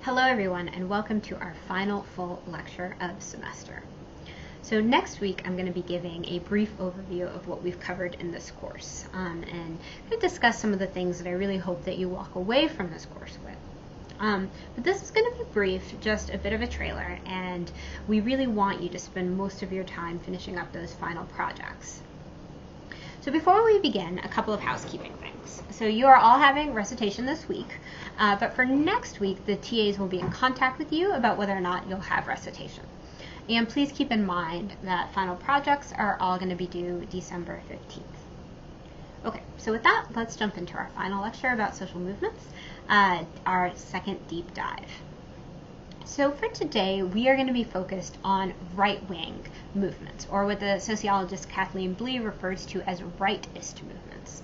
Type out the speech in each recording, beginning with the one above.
Hello everyone, and welcome to our final full lecture of semester. So next week I'm going to be giving a brief overview of what we've covered in this course, and I'm going to discuss some of the things that I really hope that you walk away from this course with. But this is going to be brief, just a bit of a trailer, and we really want you to spend most of your time finishing up those final projects. So before we begin, a couple of housekeeping things. So you are all having recitation this week, but for next week, the TAs will be in contact with you about whether or not you'll have recitation. And please keep in mind that final projects are all going to be due December 15th. Okay, so with that, let's jump into our final lecture about social movements, our second deep dive. So for today, we are going to be focused on right-wing movements, or what the sociologist Kathleen Blee refers to as rightist movements.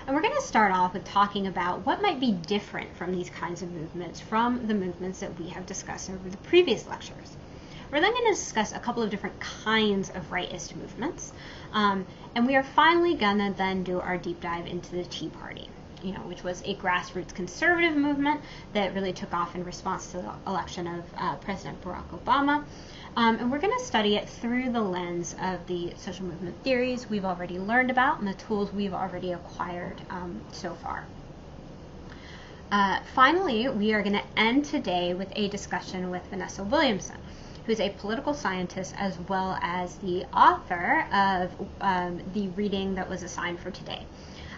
And we're going to start off with talking about what might be different from these kinds of movements from the movements that we have discussed over the previous lectures. We're then going to discuss a couple of different kinds of rightist movements, and we are finally going to then do our deep dive into the Tea Party, which was a grassroots conservative movement that really took off in response to the election of President Barack Obama. And we're going to study it through the lens of the social movement theories we've already learned about and the tools we've already acquired so far. Finally, we are going to end today with a discussion with Vanessa Williamson, who's a political scientist as well as the author of the reading that was assigned for today.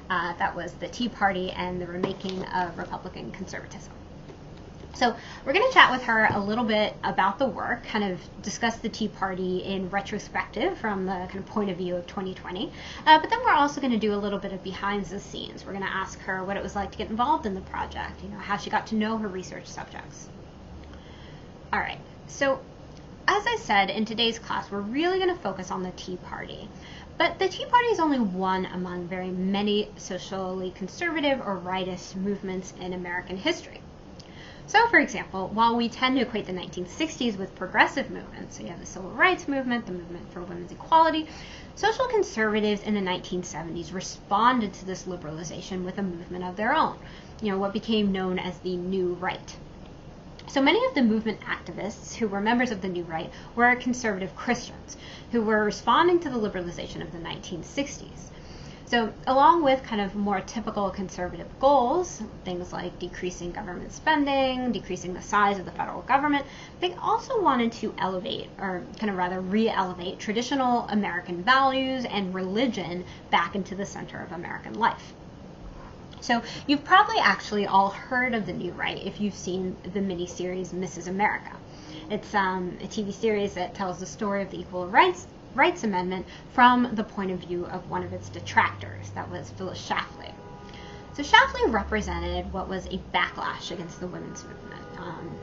That was The Tea Party and the Remaking of Republican Conservatism. So we're going to chat with her a little bit about the work, kind of discuss the Tea Party in retrospective from the kind of point of view of 2020. But then we're also going to do a little bit of behind the scenes. We're going to ask her what it was like to get involved in the project, how she got to know her research subjects. All right, so as I said, in today's class, we're really going to focus on the Tea Party. But the Tea Party is only one among very many socially conservative or rightist movements in American history. So, for example, while we tend to equate the 1960s with progressive movements, so you have the civil rights movement, the movement for women's equality, social conservatives in the 1970s responded to this liberalization with a movement of their own, what became known as the New Right. So many of the movement activists who were members of the New Right were conservative Christians who were responding to the liberalization of the 1960s. So along with kind of more typical conservative goals, things like decreasing government spending, decreasing the size of the federal government, they also wanted to elevate, or kind of rather re-elevate, traditional American values and religion back into the center of American life. So you've probably actually all heard of the New Right if you've seen the miniseries Mrs. America. It's a TV series that tells the story of the Equal Rights Amendment from the point of view of one of its detractors, that was Phyllis Schlafly. So Schlafly represented what was a backlash against the women's movement.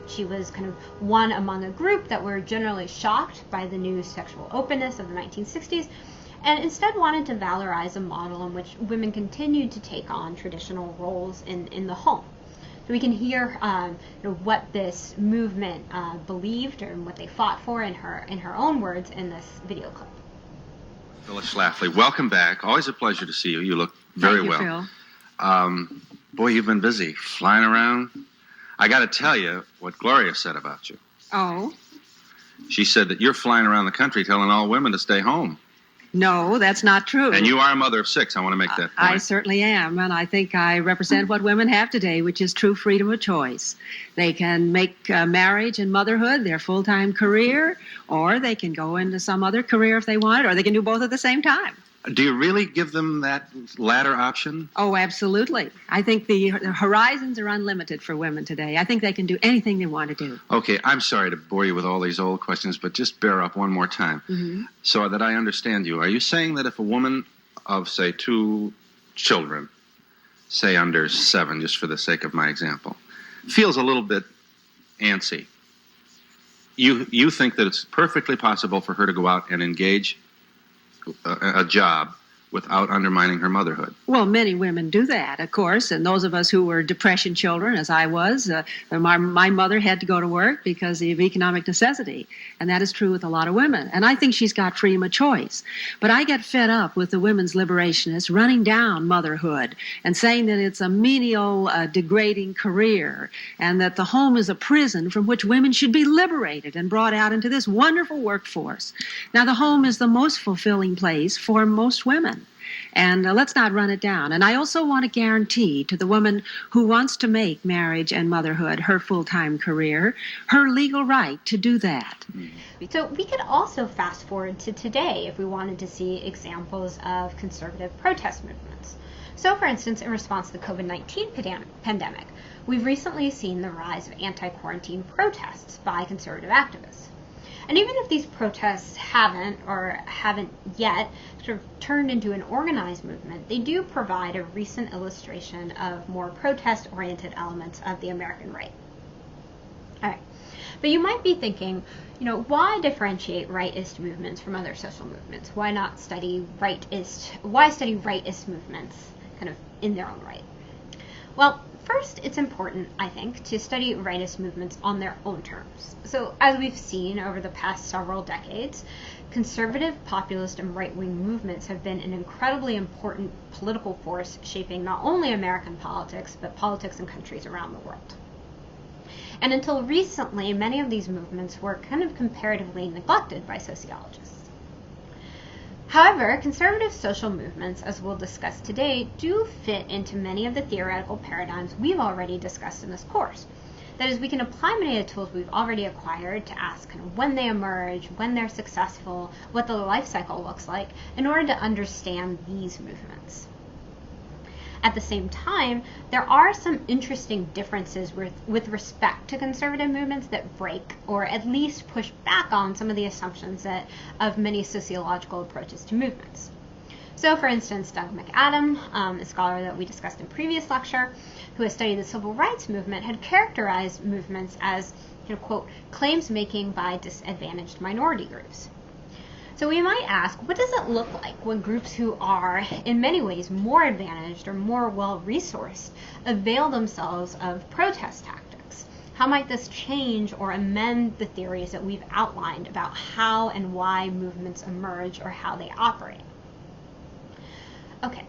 She was kind of one among a group that were generally shocked by the new sexual openness of the 1960s, and instead wanted to valorize a model in which women continued to take on traditional roles in the home. So we can hear what this movement believed and what they fought for in her own words in this video clip. Phyllis Schlafly, welcome back. Always a pleasure to see you. You look very well. Thank you, Phil. Boy, you've been busy flying around. I got to tell you what Gloria said about you. Oh? She said that you're flying around the country telling all women to stay home. No, that's not true. And you are a mother of 6. I want to make that point. I certainly am, and I think I represent what women have today, which is true freedom of choice. They can make marriage and motherhood their full-time career, or they can go into some other career if they want, or they can do both at the same time. Do you really give them that latter option? Oh, absolutely. I think the horizons are unlimited for women today. I think they can do anything they want to do. Okay, I'm sorry to bore you with all these old questions, but just bear up one more time so that I understand you. Are you saying that if a woman of, say, 2 children, say under 7, just for the sake of my example, feels a little bit antsy, you think that it's perfectly possible for her to go out and engage a job without undermining her motherhood. Well, many women do that, of course, and those of us who were depression children, as I was, my mother had to go to work because of economic necessity, and that is true with a lot of women. And I think she's got freedom of choice. But I get fed up with the women's liberationists running down motherhood and saying that it's a menial, degrading career, and that the home is a prison from which women should be liberated and brought out into this wonderful workforce. Now, the home is the most fulfilling place for most women. And let's not run it down. And I also want to guarantee to the woman who wants to make marriage and motherhood her full-time career, her legal right to do that. So we could also fast forward to today if we wanted to see examples of conservative protest movements. So, for instance, in response to the COVID-19 pandemic, we've recently seen the rise of anti-quarantine protests by conservative activists. And even if these protests haven't yet sort of turned into an organized movement, they do provide a recent illustration of more protest-oriented elements of the American right. All right. But you might be thinking, why differentiate rightist movements from other social movements? Why not study rightist? Why study rightist movements kind of in their own right? Well, first, it's important, I think, to study rightist movements on their own terms. So, as we've seen over the past several decades, conservative, populist, and right-wing movements have been an incredibly important political force shaping not only American politics, but politics in countries around the world. And until recently, many of these movements were kind of comparatively neglected by sociologists. However, conservative social movements, as we'll discuss today, do fit into many of the theoretical paradigms we've already discussed in this course. That is, we can apply many of the tools we've already acquired to ask kind of when they emerge, when they're successful, what the life cycle looks like, in order to understand these movements. At the same time, there are some interesting differences with respect to conservative movements that break, or at least push back on, some of the assumptions of many sociological approaches to movements. So, for instance, Doug McAdam, a scholar that we discussed in previous lecture, who has studied the civil rights movement, had characterized movements as, quote, claims making by disadvantaged minority groups. So we might ask, what does it look like when groups who are, in many ways, more advantaged or more well-resourced avail themselves of protest tactics? How might this change or amend the theories that we've outlined about how and why movements emerge or how they operate? Okay,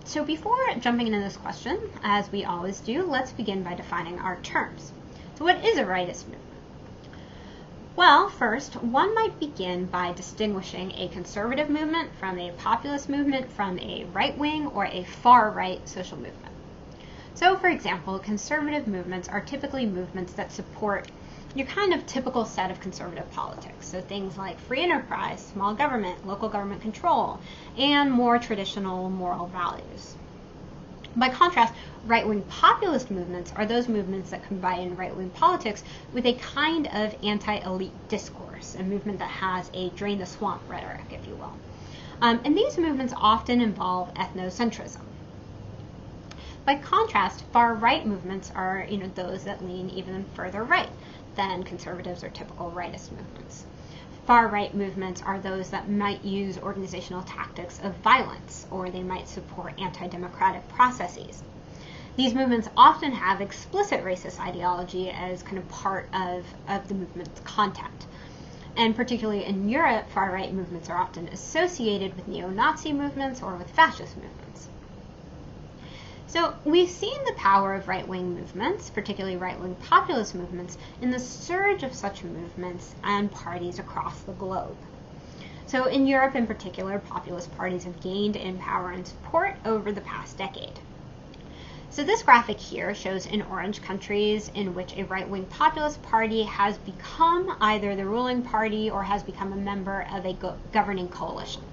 so before jumping into this question, as we always do, let's begin by defining our terms. So what is a rightist movement? Well, first, one might begin by distinguishing a conservative movement from a populist movement from a right-wing or a far-right social movement. So, for example, conservative movements are typically movements that support your kind of typical set of conservative politics. So things like free enterprise, small government, local government control, and more traditional moral values. By contrast, right-wing populist movements are those movements that combine right-wing politics with a kind of anti-elite discourse, a movement that has a drain-the-swamp rhetoric, if you will. And these movements often involve ethnocentrism. By contrast, far-right movements are those that lean even further right than conservatives or typical rightist movements. Far-right movements are those that might use organizational tactics of violence, or they might support anti-democratic processes. These movements often have explicit racist ideology as kind of part of the movement's content. And particularly in Europe, far-right movements are often associated with neo-Nazi movements or with fascist movements. So we've seen the power of right-wing movements, particularly right-wing populist movements, in the surge of such movements and parties across the globe. So in Europe in particular, populist parties have gained in power and support over the past decade. So this graphic here shows in orange countries in which a right-wing populist party has become either the ruling party or has become a member of a governing coalition.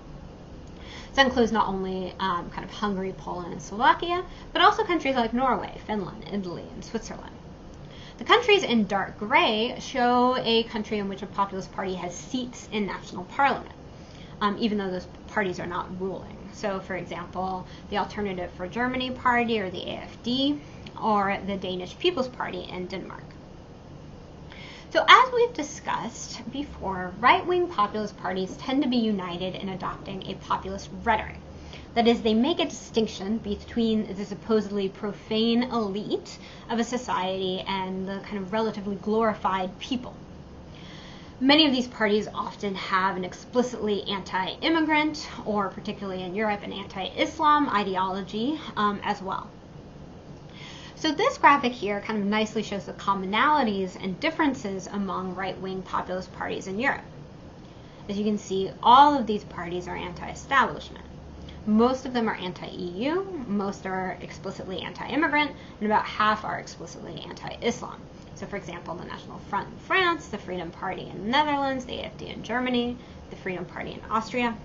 That includes not only kind of Hungary, Poland, and Slovakia, but also countries like Norway, Finland, Italy, and Switzerland. The countries in dark gray show a country in which a populist party has seats in national parliament, even though those parties are not ruling. So, for example, the Alternative for Germany Party, or the AFD, or the Danish People's Party in Denmark. So as we've discussed before, right-wing populist parties tend to be united in adopting a populist rhetoric. That is, they make a distinction between the supposedly profane elite of a society and the kind of relatively glorified people. Many of these parties often have an explicitly anti-immigrant, or particularly in Europe, an anti-Islam ideology as well. So this graphic here kind of nicely shows the commonalities and differences among right-wing populist parties in Europe. As you can see, all of these parties are anti-establishment. Most of them are anti-EU, most are explicitly anti-immigrant, and about half are explicitly anti-Islam. So for example, the National Front in France, the Freedom Party in the Netherlands, the AfD in Germany, the Freedom Party in Austria.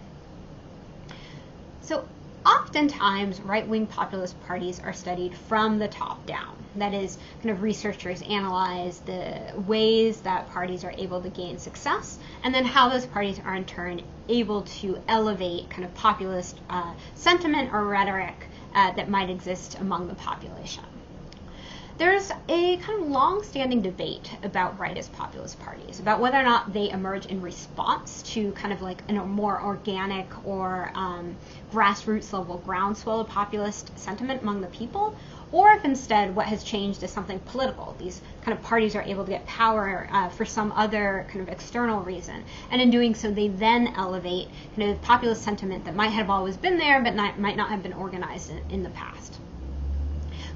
So oftentimes, right-wing populist parties are studied from the top down. That is, kind of researchers analyze the ways that parties are able to gain success, and then how those parties are in turn able to elevate kind of populist sentiment or rhetoric that might exist among the population. There's a kind of long-standing debate about rightist populist parties, about whether or not they emerge in response to kind of like a more organic or grassroots level groundswell of populist sentiment among the people, or if instead what has changed is something political. These kind of parties are able to get power for some other kind of external reason, and in doing so they then elevate kind of populist sentiment that might have always been there but might not have been organized in the past.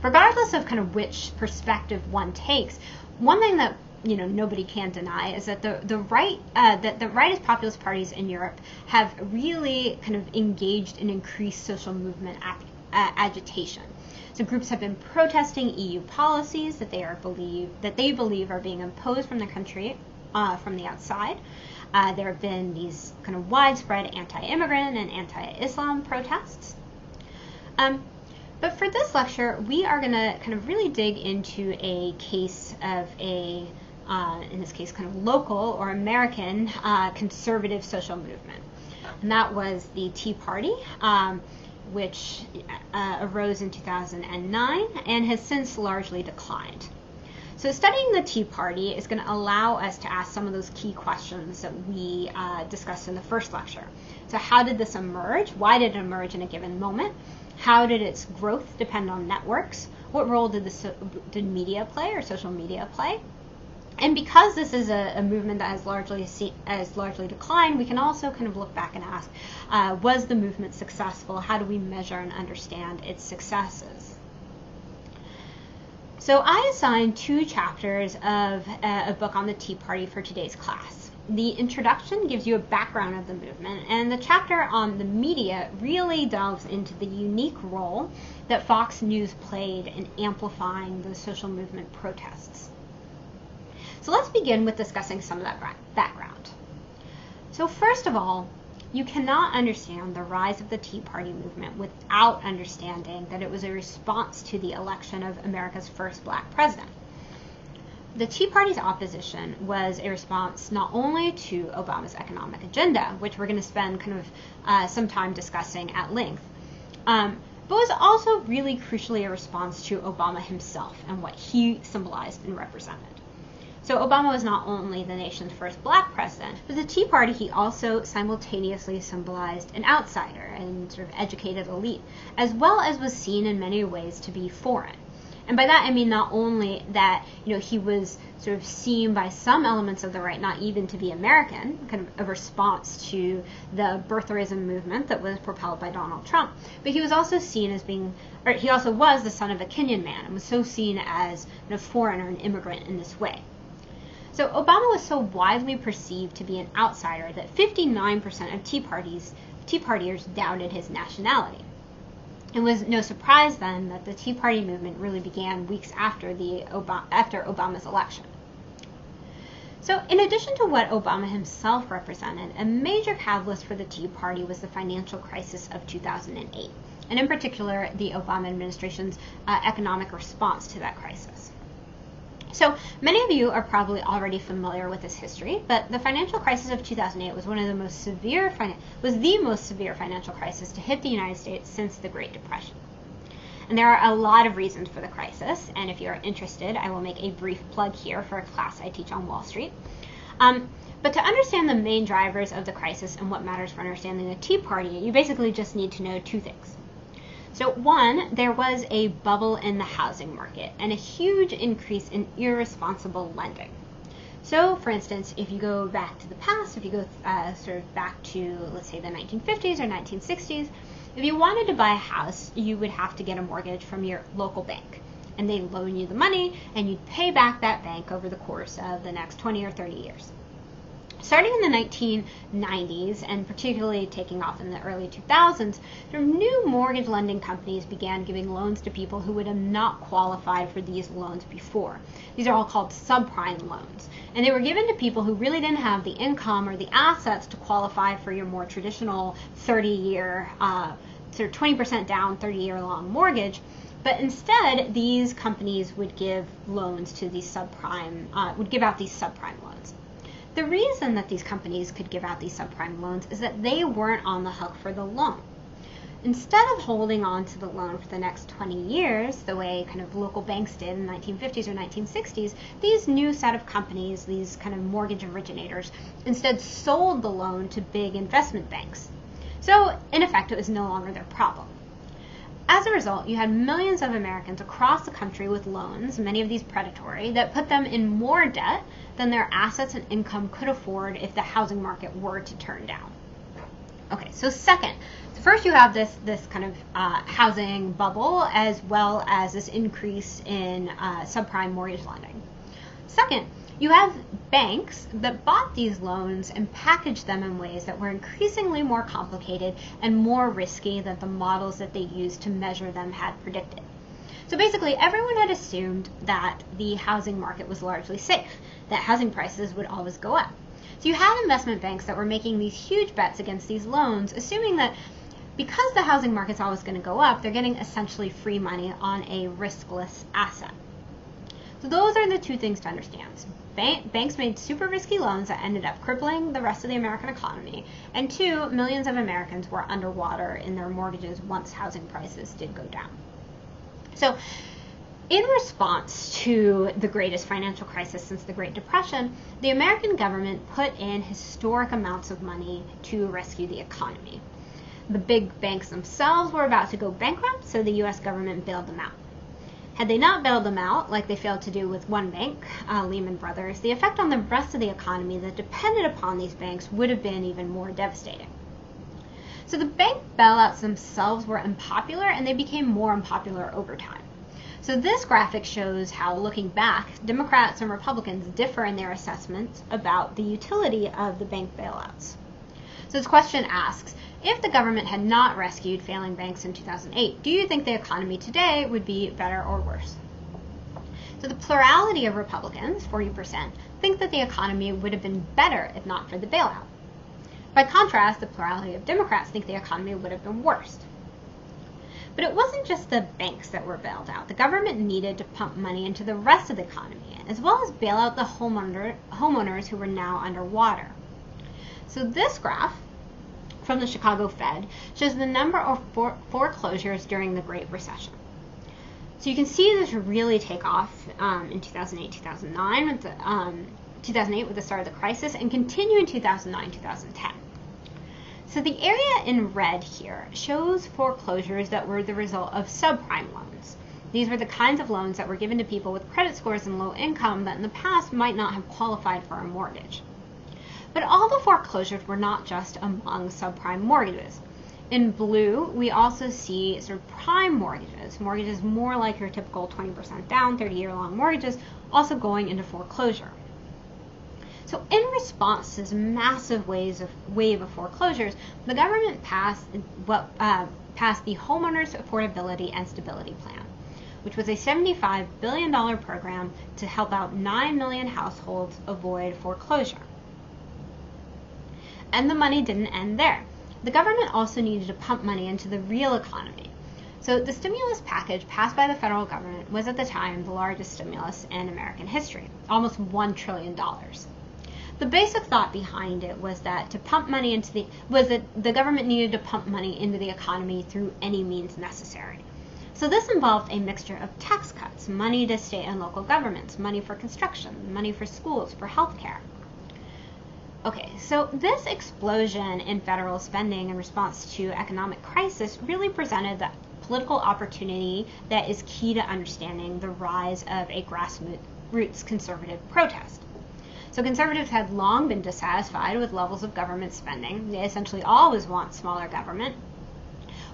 Regardless of kind of which perspective one takes, one thing that nobody can deny is that the rightist populist parties in Europe have really kind of engaged in increased social movement agitation. So groups have been protesting EU policies that they believe are being imposed from the country from the outside. There have been these kind of widespread anti-immigrant and anti-Islam protests. But for this lecture, we are going to kind of really dig into a case of in this case, kind of local or American conservative social movement. And that was the Tea Party, which arose in 2009 and has since largely declined. So studying the Tea Party is going to allow us to ask some of those key questions that we discussed in the first lecture. So how did this emerge? Why did it emerge in a given moment? How did its growth depend on networks? What role did media play, or social media play? And because this is a movement that has largely declined, we can also kind of look back and ask, was the movement successful? How do we measure and understand its successes? So I assigned 2 chapters of a book on the Tea Party for today's class. The introduction gives you a background of the movement, and the chapter on the media really delves into the unique role that Fox News played in amplifying the social movement protests. So let's begin with discussing some of that background. So first of all, you cannot understand the rise of the Tea Party movement without understanding that it was a response to the election of America's first black president. The Tea Party's opposition was a response not only to Obama's economic agenda, which we're going to spend kind of some time discussing at length, but was also really crucially a response to Obama himself and what he symbolized and represented. So Obama was not only the nation's first black president, but the Tea Party, he also simultaneously symbolized an outsider and sort of educated elite, as well as was seen in many ways to be foreign. And by that I mean not only that he was sort of seen by some elements of the right not even to be American, kind of a response to the birtherism movement that was propelled by Donald Trump, but he was also seen as he also was the son of a Kenyan man and was so seen as a foreigner, an immigrant in this way. So Obama was so widely perceived to be an outsider that 59% of Tea Partiers doubted his nationality. It was no surprise then that the Tea Party movement really began weeks after Obama's election. So in addition to what Obama himself represented, a major catalyst for the Tea Party was the financial crisis of 2008, and in particular the Obama administration's economic response to that crisis. So many of you are probably already familiar with this history, but the financial crisis of 2008 was the most severe financial crisis to hit the United States since the Great Depression. And there are a lot of reasons for the crisis, and if you're interested, I will make a brief plug here for a class I teach on Wall Street. But to understand the main drivers of the crisis and what matters for understanding the Tea Party, you basically just need to know two things. So one, there was a bubble in the housing market and a huge increase in irresponsible lending. So, for instance, if you go back to the past, if you go sort of back to, let's say, the 1950s or 1960s, if you wanted to buy a house, you would have to get a mortgage from your local bank. And they'd loan you the money, and you'd pay back that bank over the course of the next 20 or 30 years. Starting in the 1990s, and particularly taking off in the early 2000s, new mortgage lending companies began giving loans to people who would have not qualified for these loans before. These are all called subprime loans. And they were given to people who really didn't have the income or the assets to qualify for your more traditional 30-year, sort of 20% down, 30-year long mortgage. But instead, these companies would give loans to these would give out these subprime loans. The reason that these companies could give out these subprime loans is that they weren't on the hook for the loan. Instead of holding on to the loan for the next 20 years, the way kind of local banks did in the 1950s or 1960s, these new set of companies, these kind of mortgage originators, instead sold the loan to big investment banks. So, in effect, it was no longer their problem. As a result, you had millions of Americans across the country with loans, many of these predatory, that put them in more debt than their assets and income could afford if the housing market were to turn down. Okay, so first you have this kind of housing bubble as well as this increase in subprime mortgage lending. Second, you have banks that bought these loans and packaged them in ways that were increasingly more complicated and more risky than the models that they used to measure them had predicted. So basically, everyone had assumed that the housing market was largely safe, that housing prices would always go up. So you had investment banks that were making these huge bets against these loans, assuming that because the housing market's always going to go up, they're getting essentially free money on a riskless asset. So those are the two things to understand. Banks made super risky loans that ended up crippling the rest of the American economy. And two, millions of Americans were underwater in their mortgages once housing prices did go down. So in response to the greatest financial crisis since the Great Depression, the American government put in historic amounts of money to rescue the economy. The big banks themselves were about to go bankrupt, so the U.S. government bailed them out. Had they not bailed them out, like they failed to do with one bank, Lehman Brothers, the effect on the rest of the economy that depended upon these banks would have been even more devastating. So the bank bailouts themselves were unpopular, and they became more unpopular over time. So this graphic shows how, looking back, Democrats and Republicans differ in their assessments about the utility of the bank bailouts. So this question asks, if the government had not rescued failing banks in 2008, do you think the economy today would be better or worse? So the plurality of Republicans, 40%, think that the economy would have been better if not for the bailout. By contrast, the plurality of Democrats think the economy would have been worse. But it wasn't just the banks that were bailed out. The government needed to pump money into the rest of the economy, as well as bail out the homeowners who were now underwater. So this graph from the Chicago Fed shows the number of foreclosures during the Great Recession. So you can see this really take off in 2008, 2009, with the, 2008 with the start of the crisis, and continue in 2009, 2010. So the area in red here shows foreclosures that were the result of subprime loans. These were the kinds of loans that were given to people with credit scores and low income that in the past might not have qualified for a mortgage. But all the foreclosures were not just among subprime mortgages. In blue, we also see sort of prime mortgages more like your typical 20% down, 30-year long mortgages, also going into foreclosure. So in response to this massive wave of foreclosures, the government passed the Homeowners Affordability and Stability Plan, which was a $75 billion program to help out 9 million households avoid foreclosure. And the money didn't end there. The government also needed to pump money into the real economy. So the stimulus package passed by the federal government was at the time the largest stimulus in American history, almost $1 trillion. The basic thought behind it was that the government needed to pump money into the economy through any means necessary. So this involved a mixture of tax cuts, money to state and local governments, money for construction, money for schools, for healthcare. Okay, so this explosion in federal spending in response to economic crisis really presented the political opportunity that is key to understanding the rise of a grassroots conservative protest. So conservatives had long been dissatisfied with levels of government spending. They essentially always want smaller government.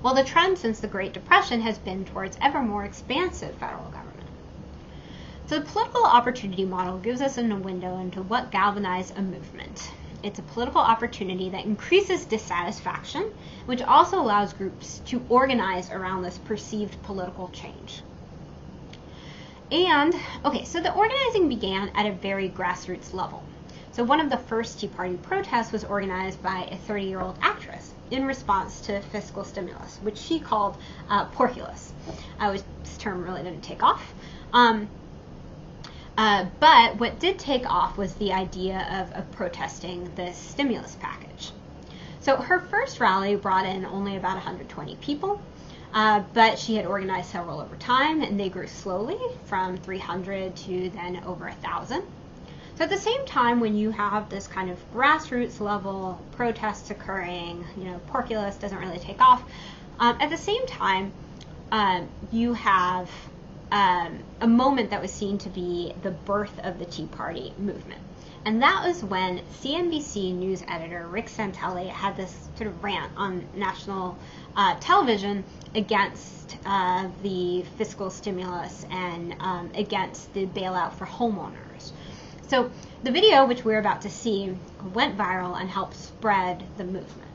Well, the trend since the Great Depression has been towards ever more expansive federal government. So the political opportunity model gives us a window into what galvanized a movement. It's a political opportunity that increases dissatisfaction, which also allows groups to organize around this perceived political change. And, okay, so the organizing began at a very grassroots level. So one of the first Tea Party protests was organized by a 30-year-old actress in response to fiscal stimulus, which she called populist. This term really didn't take off. But what did take off was the idea of protesting this stimulus package. So her first rally brought in only about 120 people, but she had organized several over time, and they grew slowly from 300 to then over 1,000. So at the same time, when you have this kind of grassroots level protests occurring, populist doesn't really take off. At the same time, you have a moment that was seen to be the birth of the Tea Party movement. And that was when CNBC news editor Rick Santelli had this sort of rant on national television against the fiscal stimulus and against the bailout for homeowners. So the video, which we're about to see, went viral and helped spread the movement.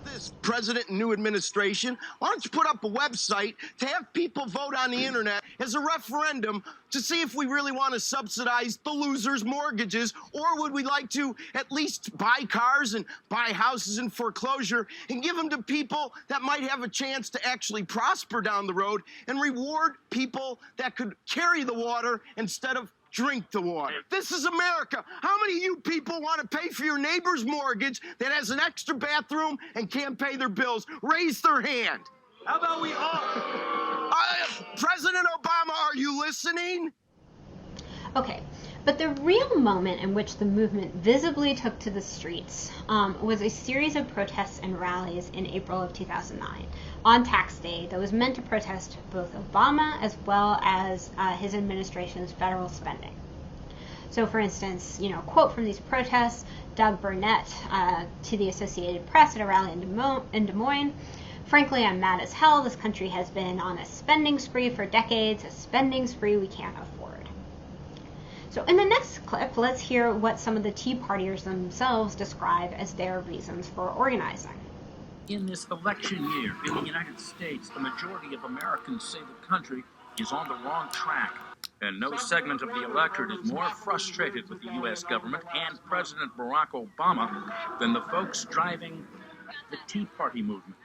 This president and new administration, why don't you put up a website to have people vote on the internet as a referendum to see if we really want to subsidize the losers' mortgages, or would we like to at least buy cars and buy houses in foreclosure and give them to people that might have a chance to actually prosper down the road and reward people that could carry the water instead of drink the water. This is America. How many of you people want to pay for your neighbor's mortgage that has an extra bathroom and can't pay their bills? Raise their hand. How about we all? President Obama, are you listening? Okay, but the real moment in which the movement visibly took to the streets was a series of protests and rallies in April of 2009 on tax day that was meant to protest both Obama as well as his administration's federal spending. So, for instance, quote from these protests, Doug Burnett to the Associated Press at a rally in Des Moines, "Frankly, I'm mad as hell. This country has been on a spending spree for decades, a spending spree we can't afford." So in the next clip, let's hear what some of the Tea Partiers themselves describe as their reasons for organizing. In this election year in the United States, the majority of Americans say the country is on the wrong track. And no segment of the electorate is more frustrated with the U.S. government and President Barack Obama than the folks driving the Tea Party movement.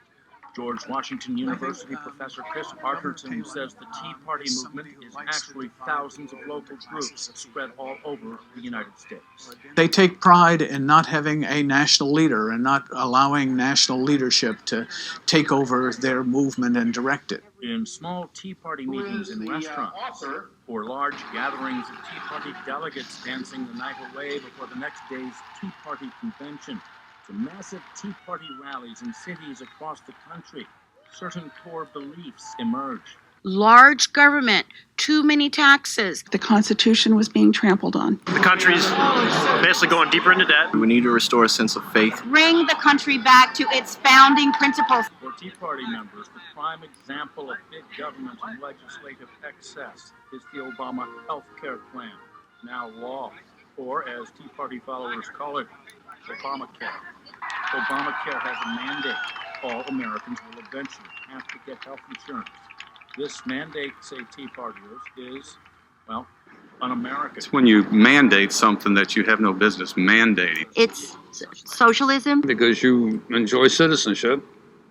George Washington University professor Chris Arterton says the Tea Party movement is actually thousands of local groups spread all over the United States. They take pride in not having a national leader and not allowing national leadership to take over their movement and direct it. In small Tea Party meetings in restaurants, or large gatherings of Tea Party delegates dancing the night away before the next day's Tea Party convention, to massive Tea Party rallies in cities across the country, certain core beliefs emerge. Large government, too many taxes. The Constitution was being trampled on. The country's basically going deeper into debt. We need to restore a sense of faith. Bring the country back to its founding principles. For Tea Party members, the prime example of big government and legislative excess is the Obama health care plan, now law, or as Tea Party followers call it, Obamacare. Obamacare has a mandate. All Americans will eventually have to get health insurance. This mandate, say Tea Partiers, is, well, un-American. It's when you mandate something that you have no business mandating. It's socialism. Because you enjoy citizenship,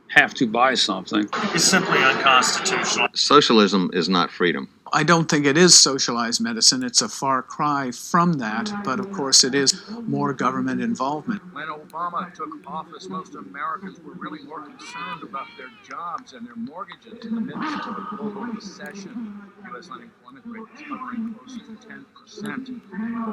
have to buy something. It's simply unconstitutional. Socialism is not freedom. I don't think it is socialized medicine. It's a far cry from that, but of course it is more government involvement. When Obama took office, most Americans were really more concerned about their jobs and their mortgages in the midst of a global recession. U.S. unemployment rate is hovering close to 10%.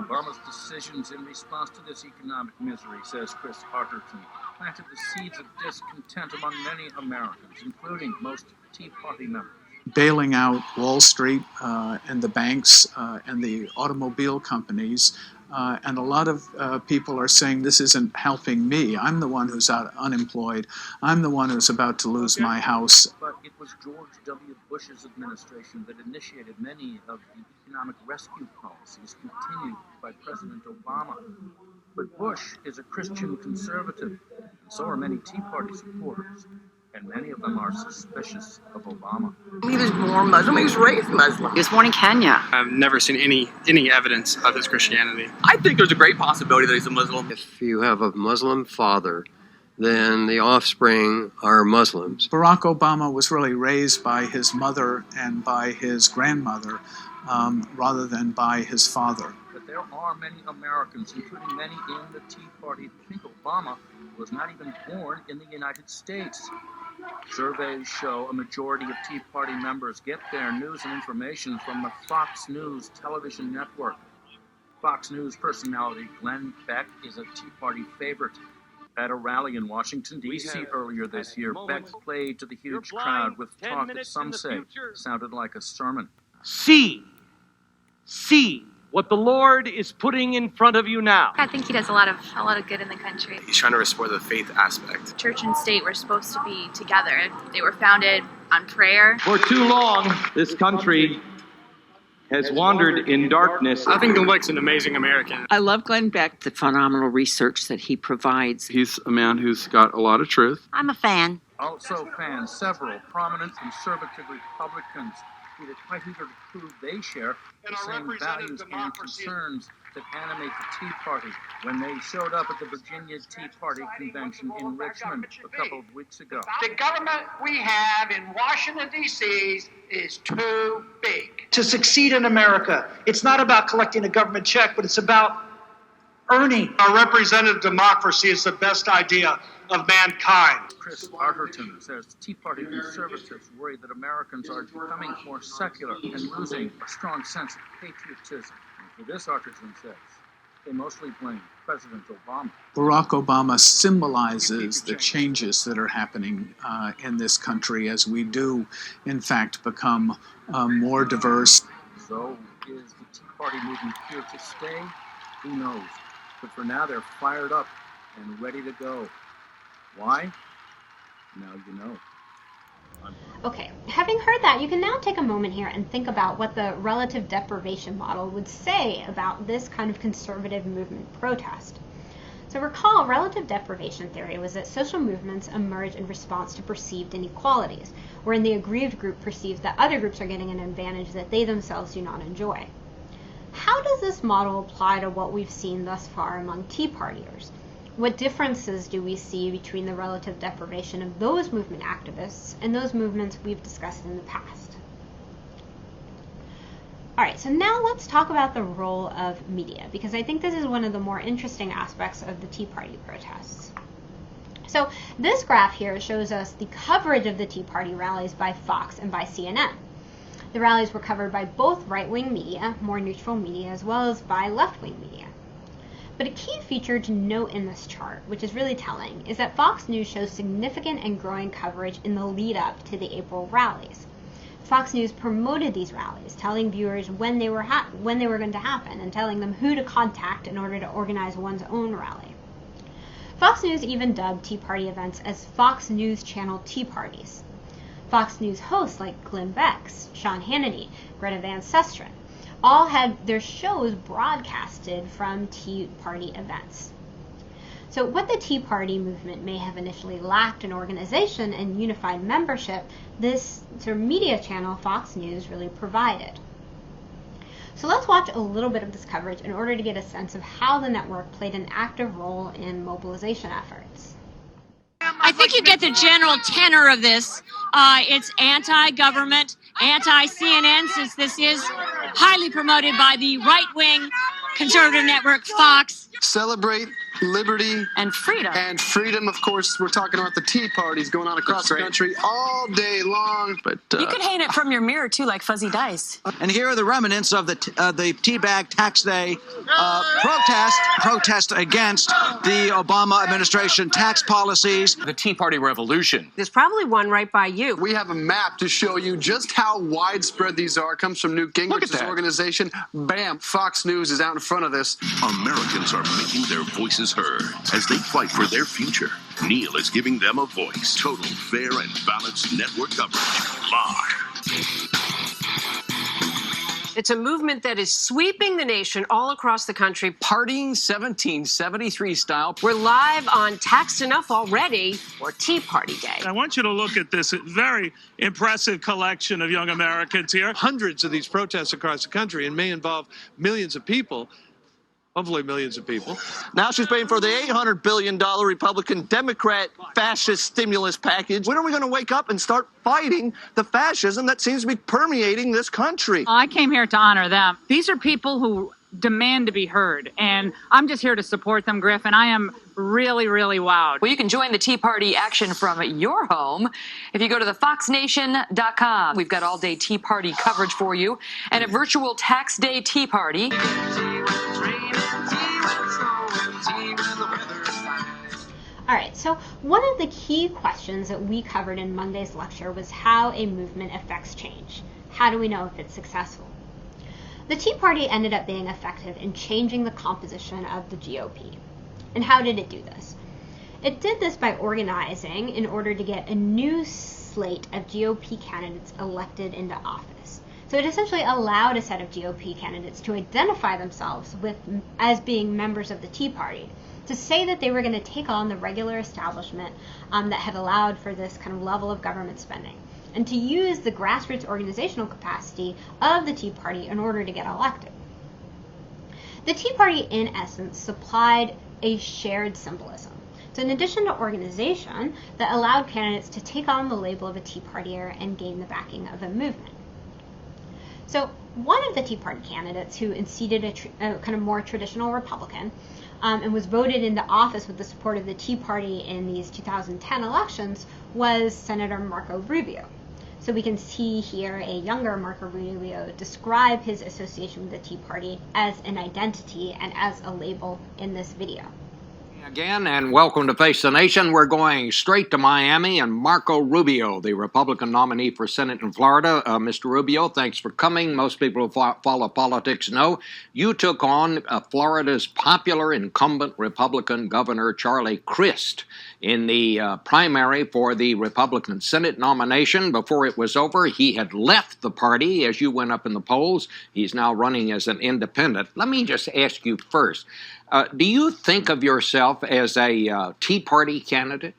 Obama's decisions in response to this economic misery, says Chris Arterton, planted the seeds of discontent among many Americans, including most Tea Party members. Bailing out Wall Street and the banks and the automobile companies. And a lot of people are saying this isn't helping me. I'm the one who's unemployed. I'm the one who's about to lose my house. But it was George W. Bush's administration that initiated many of the economic rescue policies continued by President Obama. But Bush is a Christian conservative, and so are many Tea Party supporters. And many of them are suspicious of Obama. He was born Muslim, he was raised Muslim. He was born in Kenya. I've never seen any evidence of his Christianity. I think there's a great possibility that he's a Muslim. If you have a Muslim father, then the offspring are Muslims. Barack Obama was really raised by his mother and by his grandmother rather than by his father. But there are many Americans, including many in the Tea Party, who think Obama was not even born in the United States. Surveys show a majority of Tea Party members get their news and information from the Fox News television network. Fox News personality Glenn Beck is a Tea Party favorite. At a rally in Washington, D.C. earlier this year, Beck played to the huge crowd with talk that some say sounded like a sermon. See what the Lord is putting in front of you now. I think he does a lot of good in the country. He's trying to restore the faith aspect. Church and state were supposed to be together. They were founded on prayer. For too long, this country has wandered in darkness. I think Glenn Beck's an amazing American. I love Glenn Beck, the phenomenal research that he provides. He's a man who's got a lot of truth. I'm a fan. Also fans, several prominent conservative Republicans tweeted quite eager to prove they share the same values and concerns that animate the Tea Party when they showed up at the Virginia Tea Party convention in Richmond a couple of weeks ago. The government we have in Washington, D.C. is too big. To succeed in America, it's not about collecting a government check, but it's about earning. Our representative democracy is the best idea of mankind. Chris Arterton says Tea Party conservatives worry that Americans are becoming more secular and losing a strong sense of patriotism. And for this, Arterton says, they mostly blame President Obama. Barack Obama symbolizes the changes that are happening in this country as we do, in fact, become more diverse. So is the Tea Party movement here to stay? Who knows? But for now, they're fired up and ready to go. Why? Now you know. Okay, having heard that, you can now take a moment here and think about what the relative deprivation model would say about this kind of conservative movement protest. So recall, relative deprivation theory was that social movements emerge in response to perceived inequalities, wherein the aggrieved group perceives that other groups are getting an advantage that they themselves do not enjoy. How does this model apply to what we've seen thus far among Tea Partiers? What differences do we see between the relative deprivation of those movement activists and those movements we've discussed in the past? All right, so now let's talk about the role of media, because I think this is one of the more interesting aspects of the Tea Party protests. So this graph here shows us the coverage of the Tea Party rallies by Fox and by CNN. The rallies were covered by both right-wing media, more neutral media, as well as by left-wing media. But a key feature to note in this chart, which is really telling, is that Fox News shows significant and growing coverage in the lead-up to the April rallies. Fox News promoted these rallies, telling viewers when they were going to happen and telling them who to contact in order to organize one's own rally. Fox News even dubbed Tea Party events as Fox News Channel Tea Parties. Fox News hosts like Glenn Beck, Sean Hannity, Greta Van Susteren, all had their shows broadcasted from Tea Party events. So what the Tea Party movement may have initially lacked in organization and unified membership, this sort of media channel, Fox News, really provided. So let's watch a little bit of this coverage in order to get a sense of how the network played an active role in mobilization efforts. I think you get the general tenor of this. It's anti-government, anti-CNN, since this is highly promoted by the right-wing conservative network Fox. Celebrate liberty, and freedom. And freedom, of course, we're talking about the Tea Parties going on across the country all day long. But you can hang it from your mirror, too, like fuzzy dice. And here are the remnants of the Teabag Tax Day protest against the Obama administration tax policies. The Tea Party revolution. There's probably one right by you. We have a map to show you just how widespread these are. It comes from Newt Gingrich's organization. Bam, Fox News is out in front of this. Americans are making their voices heard as they fight for their future. Neil is giving them a voice. Total, fair, and balanced network coverage. Live. It's a movement that is sweeping the nation all across the country. Partying 1773 style. We're live on Taxed Enough Already, or Tea Party Day. I want you to look at this very impressive collection of young Americans here. Hundreds of these protests across the country and may involve millions of people. Hopefully millions of people. Now she's paying for the $800 billion Republican Democrat fascist stimulus package. When are we going to wake up and start fighting the fascism that seems to be permeating this country? I came here to honor them. These are people who demand to be heard, and I'm just here to support them, Griff, and I am really, really wowed. Well, you can join the Tea Party action from your home if you go to thefoxnation.com. We've got all-day Tea Party coverage for you and a virtual tax day Tea Party. All right, so one of the key questions that we covered in Monday's lecture was how a movement affects change. How do we know if it's successful? The Tea Party ended up being effective in changing the composition of the GOP. And how did it do this? It did this by organizing in order to get a new slate of GOP candidates elected into office. So it essentially allowed a set of GOP candidates to identify themselves as being members of the Tea Party, to say that they were going to take on the regular establishment that had allowed for this kind of level of government spending, and to use the grassroots organizational capacity of the Tea Party in order to get elected. The Tea Party, in essence, supplied a shared symbolism. So in addition to organization, that allowed candidates to take on the label of a Tea Partier and gain the backing of a movement. So one of the Tea Party candidates who unseated a kind of more traditional Republican and was voted into office with the support of the Tea Party in these 2010 elections was Senator Marco Rubio. So we can see here a younger Marco Rubio describe his association with the Tea Party as an identity and as a label in this video. Again, and welcome to Face the Nation. We're going straight to Miami, and Marco Rubio, the Republican nominee for Senate in Florida. Mr. Rubio, thanks for coming. Most people who follow politics know you took on Florida's popular incumbent Republican Governor Charlie Crist in the primary for the Republican Senate nomination. Before it was over, he had left the party as you went up in the polls. He's now running as an independent. Let me just ask you first. Do you think of yourself as a Tea Party candidate?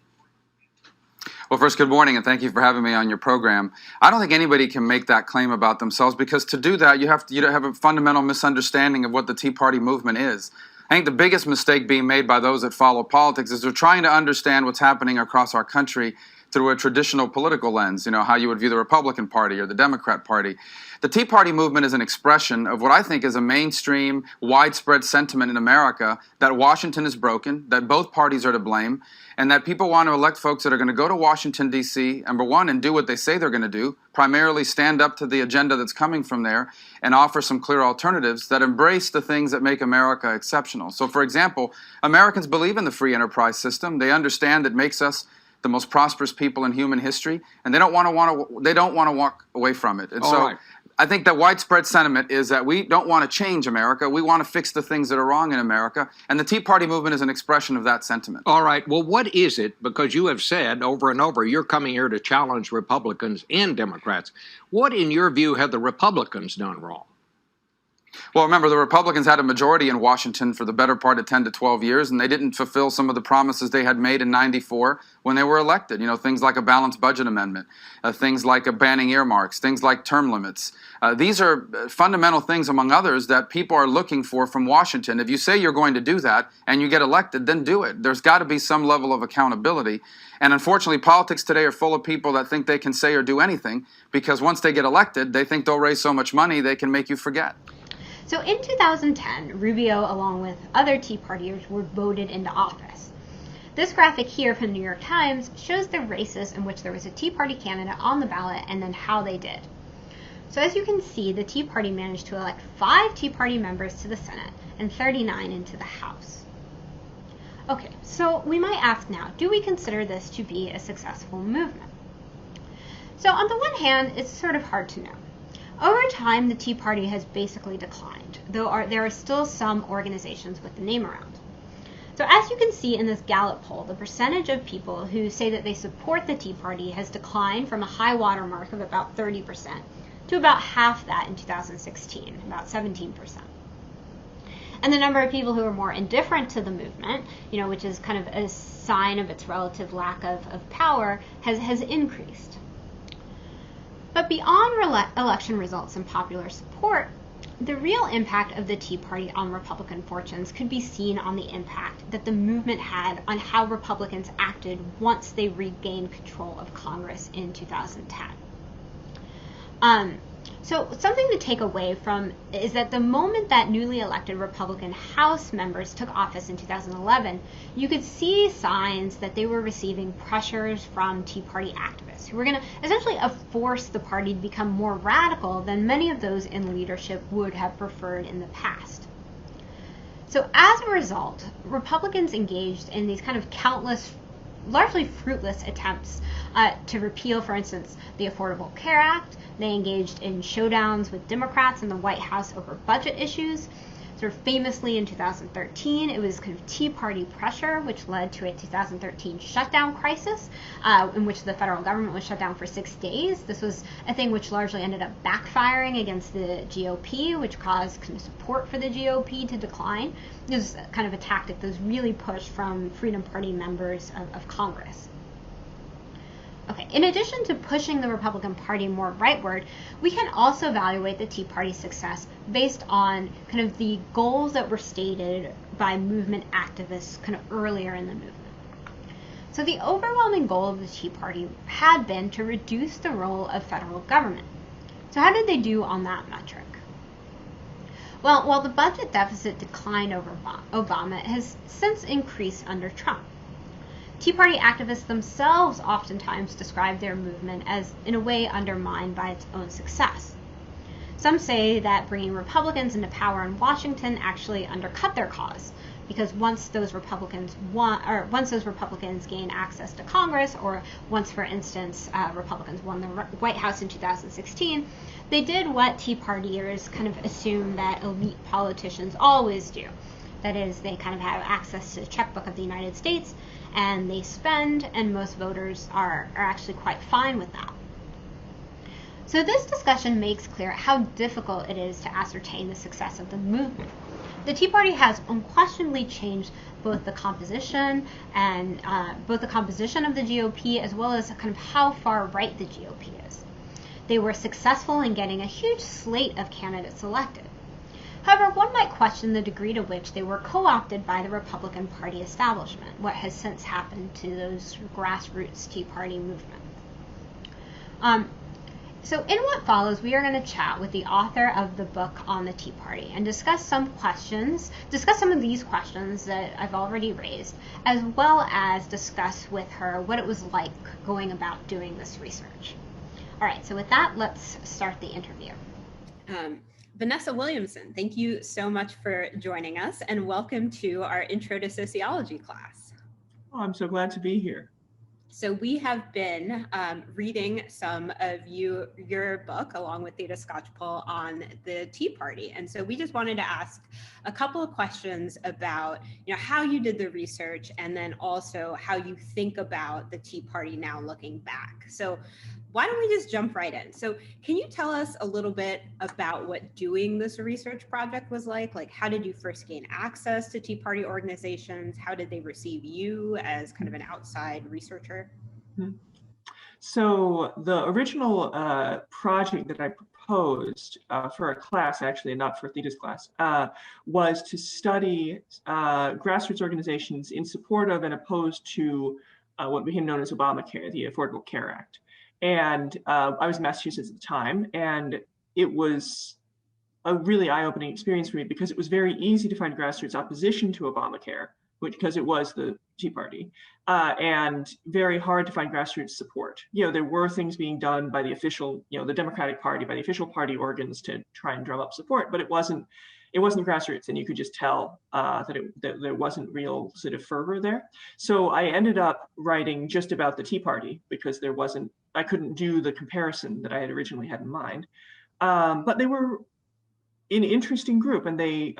Well, first, good morning, and thank you for having me on your program. I don't think anybody can make that claim about themselves, because to do that, you have a fundamental misunderstanding of what the Tea Party movement is. I think the biggest mistake being made by those that follow politics is they're trying to understand what's happening across our country through a traditional political lens, how you would view the Republican Party or the Democrat Party. The Tea Party movement is an expression of what I think is a mainstream, widespread sentiment in America that Washington is broken, that both parties are to blame, and that people want to elect folks that are going to go to Washington, D.C., number one, and do what they say they're going to do, primarily stand up to the agenda that's coming from there, and offer some clear alternatives that embrace the things that make America exceptional. So, for example, Americans believe in the free enterprise system. They understand it makes us the most prosperous people in human history, and they don't want to walk away from it. And All so right. I think the widespread sentiment is that we don't want to change America. We want to fix the things that are wrong in America, and the Tea Party movement is an expression of that sentiment. All right. Well, what is it? Because you have said over and over you're coming here to challenge Republicans and Democrats. What, in your view, have the Republicans done wrong? Well, remember, the Republicans had a majority in Washington for the better part of 10 to 12 years, and they didn't fulfill some of the promises they had made in '94 when they were elected. Things like a balanced budget amendment, things like banning earmarks, things like term limits. These are fundamental things, among others, that people are looking for from Washington. If you say you're going to do that and you get elected, then do it. There's got to be some level of accountability. And unfortunately, politics today are full of people that think they can say or do anything, because once they get elected, they think they'll raise so much money they can make you forget. So in 2010, Rubio, along with other Tea Partiers, were voted into office. This graphic here from the New York Times shows the races in which there was a Tea Party candidate on the ballot and then how they did. So as you can see, the Tea Party managed to elect 5 Tea Party members to the Senate and 39 into the House. Okay, so we might ask now, do we consider this to be a successful movement? So on the one hand, it's sort of hard to know. Over time, the Tea Party has basically declined, though there are still some organizations with the name around. So as you can see in this Gallup poll, the percentage of people who say that they support the Tea Party has declined from a high water mark of about 30% to about half that in 2016, about 17%. And the number of people who are more indifferent to the movement, which is kind of a sign of its relative lack of power, has increased. But beyond election results and popular support, the real impact of the Tea Party on Republican fortunes could be seen on the impact that the movement had on how Republicans acted once they regained control of Congress in 2010. So something to take away from is that the moment that newly elected Republican House members took office in 2011, you could see signs that they were receiving pressures from Tea Party activists who were going to essentially force the party to become more radical than many of those in leadership would have preferred in the past. So as a result, Republicans engaged in these kind of countless, largely fruitless attempts to repeal, for instance, the Affordable Care Act. They engaged in showdowns with Democrats in the White House over budget issues. Sort of famously in 2013, it was kind of Tea Party pressure, which led to a 2013 shutdown crisis, in which the federal government was shut down for 6 days. This was a thing which largely ended up backfiring against the GOP, which caused kind of support for the GOP to decline. It was kind of a tactic that was really pushed from Freedom Party members of Congress. Okay, in addition to pushing the Republican Party more rightward, we can also evaluate the Tea Party's success based on kind of the goals that were stated by movement activists kind of earlier in the movement. So the overwhelming goal of the Tea Party had been to reduce the role of federal government. So how did they do on that metric? Well, while the budget deficit declined over Obama, it has since increased under Trump. Tea Party activists themselves oftentimes describe their movement as, in a way, undermined by its own success. Some say that bringing Republicans into power in Washington actually undercut their cause, because once those Republicans gain access to Congress, or once, for instance, Republicans won the White House in 2016, they did what Tea Partiers kind of assume that elite politicians always do. That is, they kind of have access to the checkbook of the United States, and they spend, and most voters are actually quite fine with that. So this discussion makes clear how difficult it is to ascertain the success of the movement. The Tea Party has unquestionably changed both the composition of the GOP, as well as kind of how far right the GOP is. They were successful in getting a huge slate of candidates elected. However, one might question the degree to which they were co-opted by the Republican Party establishment, what has since happened to those grassroots Tea Party movement. So in what follows, we are going to chat with the author of the book on the Tea Party and discuss some of these questions that I've already raised, as well as discuss with her what it was like going about doing this research. All right, so with that, let's start the interview. Vanessa Williamson, thank you so much for joining us, and welcome to our Intro to Sociology class. Oh, I'm so glad to be here. So we have been reading some of your book along with Theda Skocpol on the Tea Party. And so we just wanted to ask a couple of questions about how you did the research, and then also how you think about the Tea Party now looking back. So why don't we just jump right in? So can you tell us a little bit about what doing this research project was like? Like, how did you first gain access to Tea Party organizations? How did they receive you as kind of an outside researcher? So the original project that I proposed for a class, actually, not for Theda's class, was to study grassroots organizations in support of and opposed to what became known as Obamacare, the Affordable Care Act. And I was in Massachusetts at the time, and it was a really eye-opening experience for me, because it was very easy to find grassroots opposition to Obamacare, because it was the Tea Party, and very hard to find grassroots support. There were things being done by the official, the Democratic Party, by the official party organs to try and drum up support, but it wasn't grassroots, and you could just tell that there wasn't real sort of fervor there. So I ended up writing just about the Tea Party, because I couldn't do the comparison that I had originally had in mind. But they were an interesting group, and they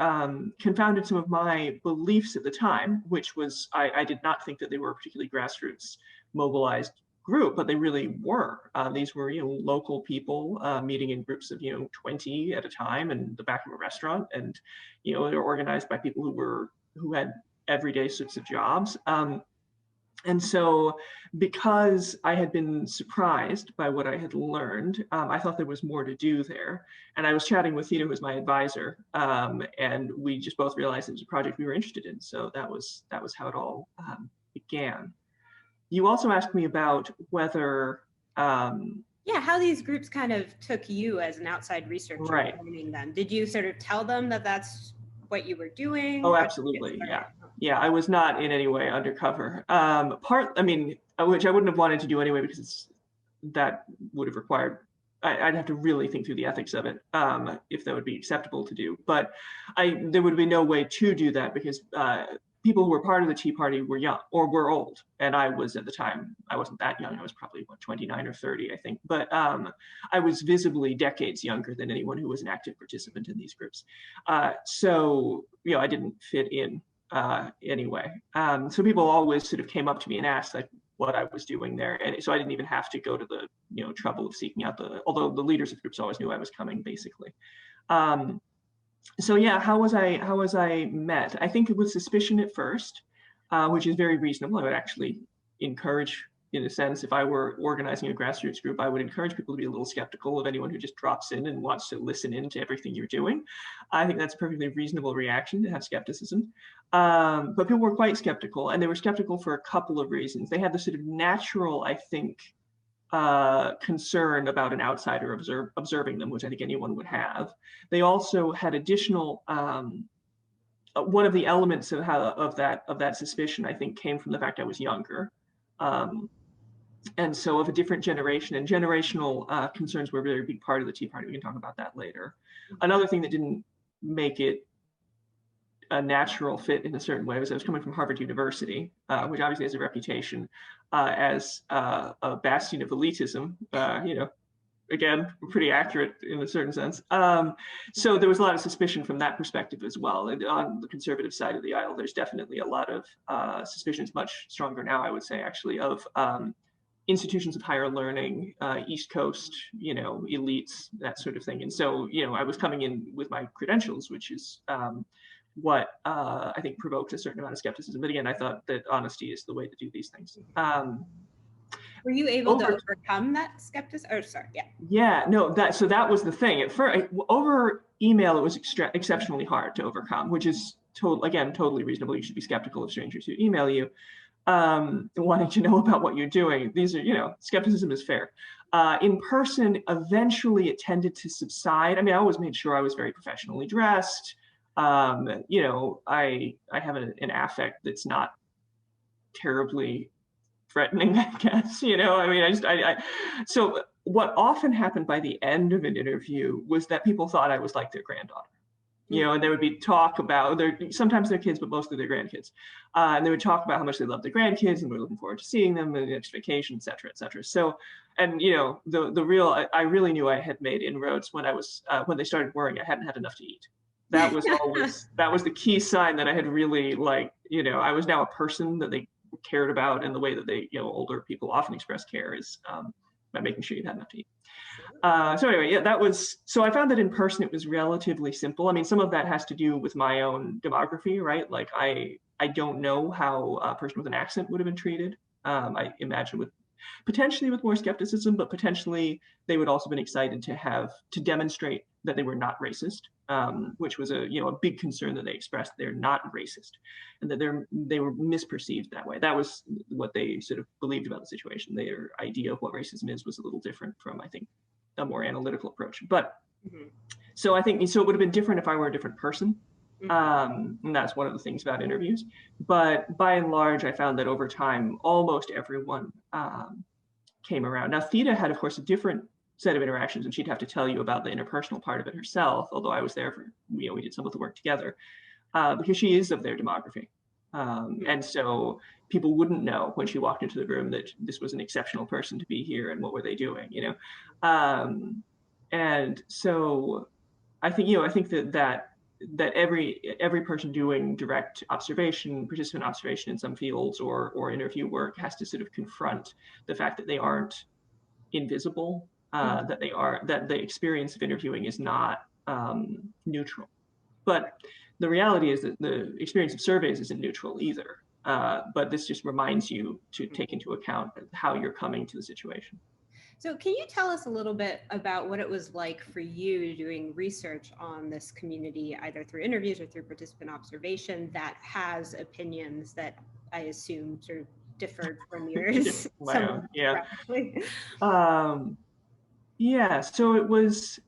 confounded some of my beliefs at the time, which was I did not think that they were a particularly grassroots mobilized group, but they really were. These were local people meeting in groups of 20 at a time in the back of a restaurant, and they're organized by people who had everyday sorts of jobs. And so, because I had been surprised by what I had learned, I thought there was more to do there. And I was chatting with Theda, who was my advisor, and we just both realized it was a project we were interested in. So that was how it all began. You also asked me about whether how these groups kind of took you as an outside researcher, right? Them. Did you sort of tell them that that's what you were doing? Oh, absolutely, yeah. I was not in any way undercover. Which I wouldn't have wanted to do anyway, because that would have required. I'd have to really think through the ethics of it, if that would be acceptable to do. But there would be no way to do that, because people who were part of the Tea Party were young or were old, and I was, at the time, I wasn't that young. I was probably 29 or 30, I think. But I was visibly decades younger than anyone who was an active participant in these groups. So I didn't fit in anyway. So people always sort of came up to me and asked what I was doing there, and so I didn't even have to go to the trouble of seeking out although the leaders of groups always knew I was coming, basically. So yeah, how was I met? I think it was suspicion at first, which is very reasonable. I would actually encourage, in a sense, if I were organizing a grassroots group, I would encourage people to be a little skeptical of anyone who just drops in and wants to listen in to everything you're doing. I think that's a perfectly reasonable reaction, to have skepticism. But people were quite skeptical, and they were skeptical for a couple of reasons. They had the sort of natural, I think, concern about an outsider observing them, which I think anyone would have. They also had additional, one of the elements of that suspicion, I think, came from the fact I was younger. And so of a different generation, and generational concerns were a very big part of the Tea Party. We can talk about that later. Another thing that didn't make it a natural fit in a certain way was I was coming from Harvard University, which obviously has a reputation as a bastion of elitism, again, pretty accurate in a certain sense. So there was a lot of suspicion from that perspective as well. And on the conservative side of the aisle, there's definitely a lot of suspicions, much stronger now, I would say, actually, of institutions of higher learning, East Coast, elites, that sort of thing. And so, I was coming in with my credentials, which is what I think provoked a certain amount of skepticism. But again, I thought that honesty is the way to do these things. Were you able to overcome that skepticism? Oh, sorry, yeah. Yeah, no, so that was the thing. At first, over email, it was exceptionally hard to overcome, which is totally reasonable. You should be skeptical of strangers who email you, wanting to know about what you're doing. These are, skepticism is fair. In person, eventually it tended to subside. I always made sure I was very professionally dressed. I have an affect that's not terribly threatening, I guess. So what often happened by the end of an interview was that people thought I was like their granddaughter. And there would be talk about sometimes their kids, but mostly their grandkids. And they would talk about how much they love their grandkids and we're looking forward to seeing them and the next vacation, et cetera, et cetera. So, and I really knew I had made inroads when they started worrying I hadn't had enough to eat. That was the key sign that I had really I was now a person that they cared about, and the way that they, older people often express care is by making sure you've had enough to eat. So anyway, yeah, so I found that in person it was relatively simple. Some of that has to do with my own demography, right? Like I don't know how a person with an accent would have been treated. I imagine potentially with more skepticism, but potentially they would also have been excited to demonstrate that they were not racist, which was a big concern that they expressed. They're not racist, and that they were misperceived that way. That was what they sort of believed about the situation. Their idea of what racism is was a little different from, I think, a more analytical approach. But So I think, so it would have been different if I were a different person. And that's one of the things about interviews. But by and large, I found that over time, almost everyone came around. Now, Theda had, of course, a different set of interactions, and she'd have to tell you about the interpersonal part of it herself, although I was there for, we did some of the work together, because she is of their demography. And so people wouldn't know when she walked into the room that this was an exceptional person to be here and what were they doing, and so I think, I think that every person doing direct observation, participant observation in some fields or interview work has to sort of confront the fact that they aren't invisible, that the experience of interviewing is not neutral. But the reality is that the experience of surveys isn't neutral either. But this just reminds you to take into account how you're coming to the situation. So can you tell us a little bit about what it was like for you doing research on this community, either through interviews or through participant observation, that has opinions that I assume sort of differed from yours? Yeah. Yeah, so it was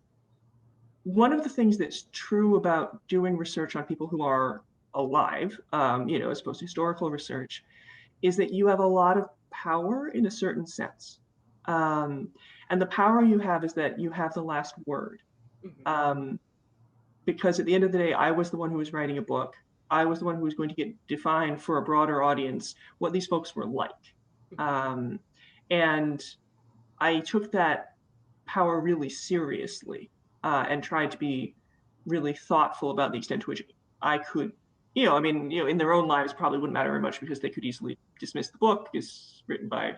one of the things that's true about doing research on people who are alive, as opposed to historical research, is that you have a lot of power in a certain sense. And the power you have is that you have the last word. Because at the end of the day, I was the one who was writing a book. I was the one who was going to get defined for a broader audience what these folks were like. And I took that power really seriously and tried to be really thoughtful about the extent to which I could, in their own lives probably wouldn't matter very much because they could easily dismiss the book as written by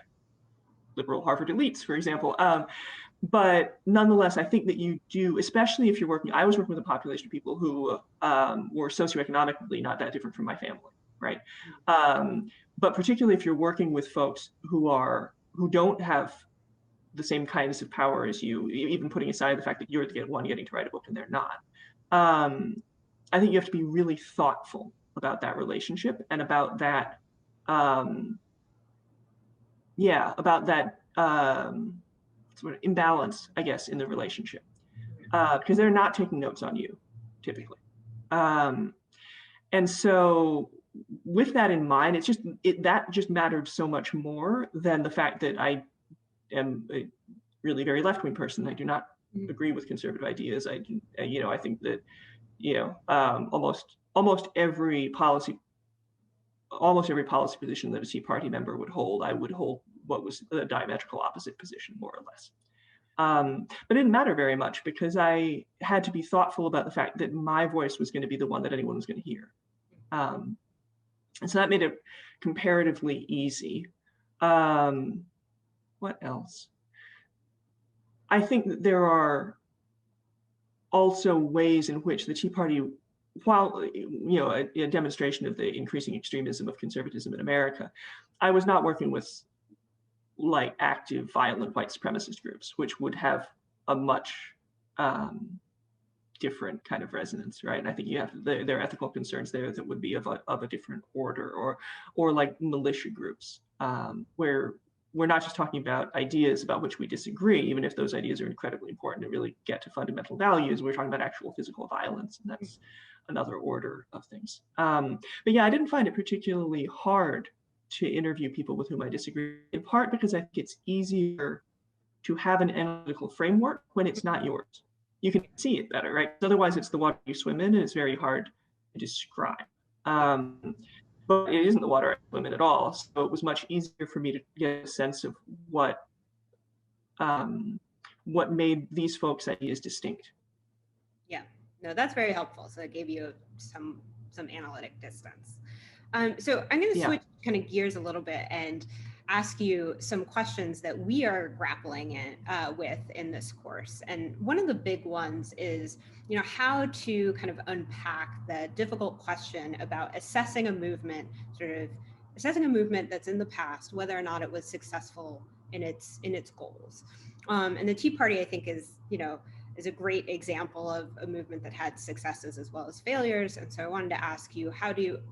liberal Harvard elites, for example. But nonetheless, I think that you do, especially if you're I was working with a population of people who were socioeconomically not that different from my family, right? But particularly if you're working with folks who don't have the same kinds of power as you, even putting aside the fact that you're the one getting to write a book and they're not. I think you have to be really thoughtful about that relationship and about that, sort of imbalance, I guess, in the relationship, because they're not taking notes on you, typically. And so with that in mind, that just mattered so much more than the fact that I am a really very left-wing person. I do not agree with conservative ideas. I think that, almost every policy position that a Tea Party member would hold, I would hold what was a diametrical opposite position, more or less. But it didn't matter very much because I had to be thoughtful about the fact that my voice was going to be the one that anyone was going to hear. And so that made it comparatively easy. What else? I think that there are also ways in which the Tea Party, while a demonstration of the increasing extremism of conservatism in America, I was not working with like active, violent white supremacist groups, which would have a much different kind of resonance, right? And I think there are ethical concerns there that would be of a different order, or like militia groups, where we're not just talking about ideas about which we disagree, even if those ideas are incredibly important and really get to fundamental values. We're talking about actual physical violence, and that's another order of things. But yeah, I didn't find it particularly hard to interview people with whom I disagree, in part because I think it's easier to have an analytical framework when it's not yours. You can see it better, right? Otherwise, it's the water you swim in, and it's very hard to describe. But it isn't the water I swim in at all. So it was much easier for me to get a sense of what made these folks' ideas distinct. Yeah, no, that's very helpful. So it gave you some analytic distance. So I'm going to switch kind of gears a little bit and ask you some questions that we are grappling with in this course. And one of the big ones is, how to kind of unpack the difficult question about assessing a movement that's in the past, whether or not it was successful in its goals. And the Tea Party, I think, is a great example of a movement that had successes as well as failures. And so I wanted to ask you,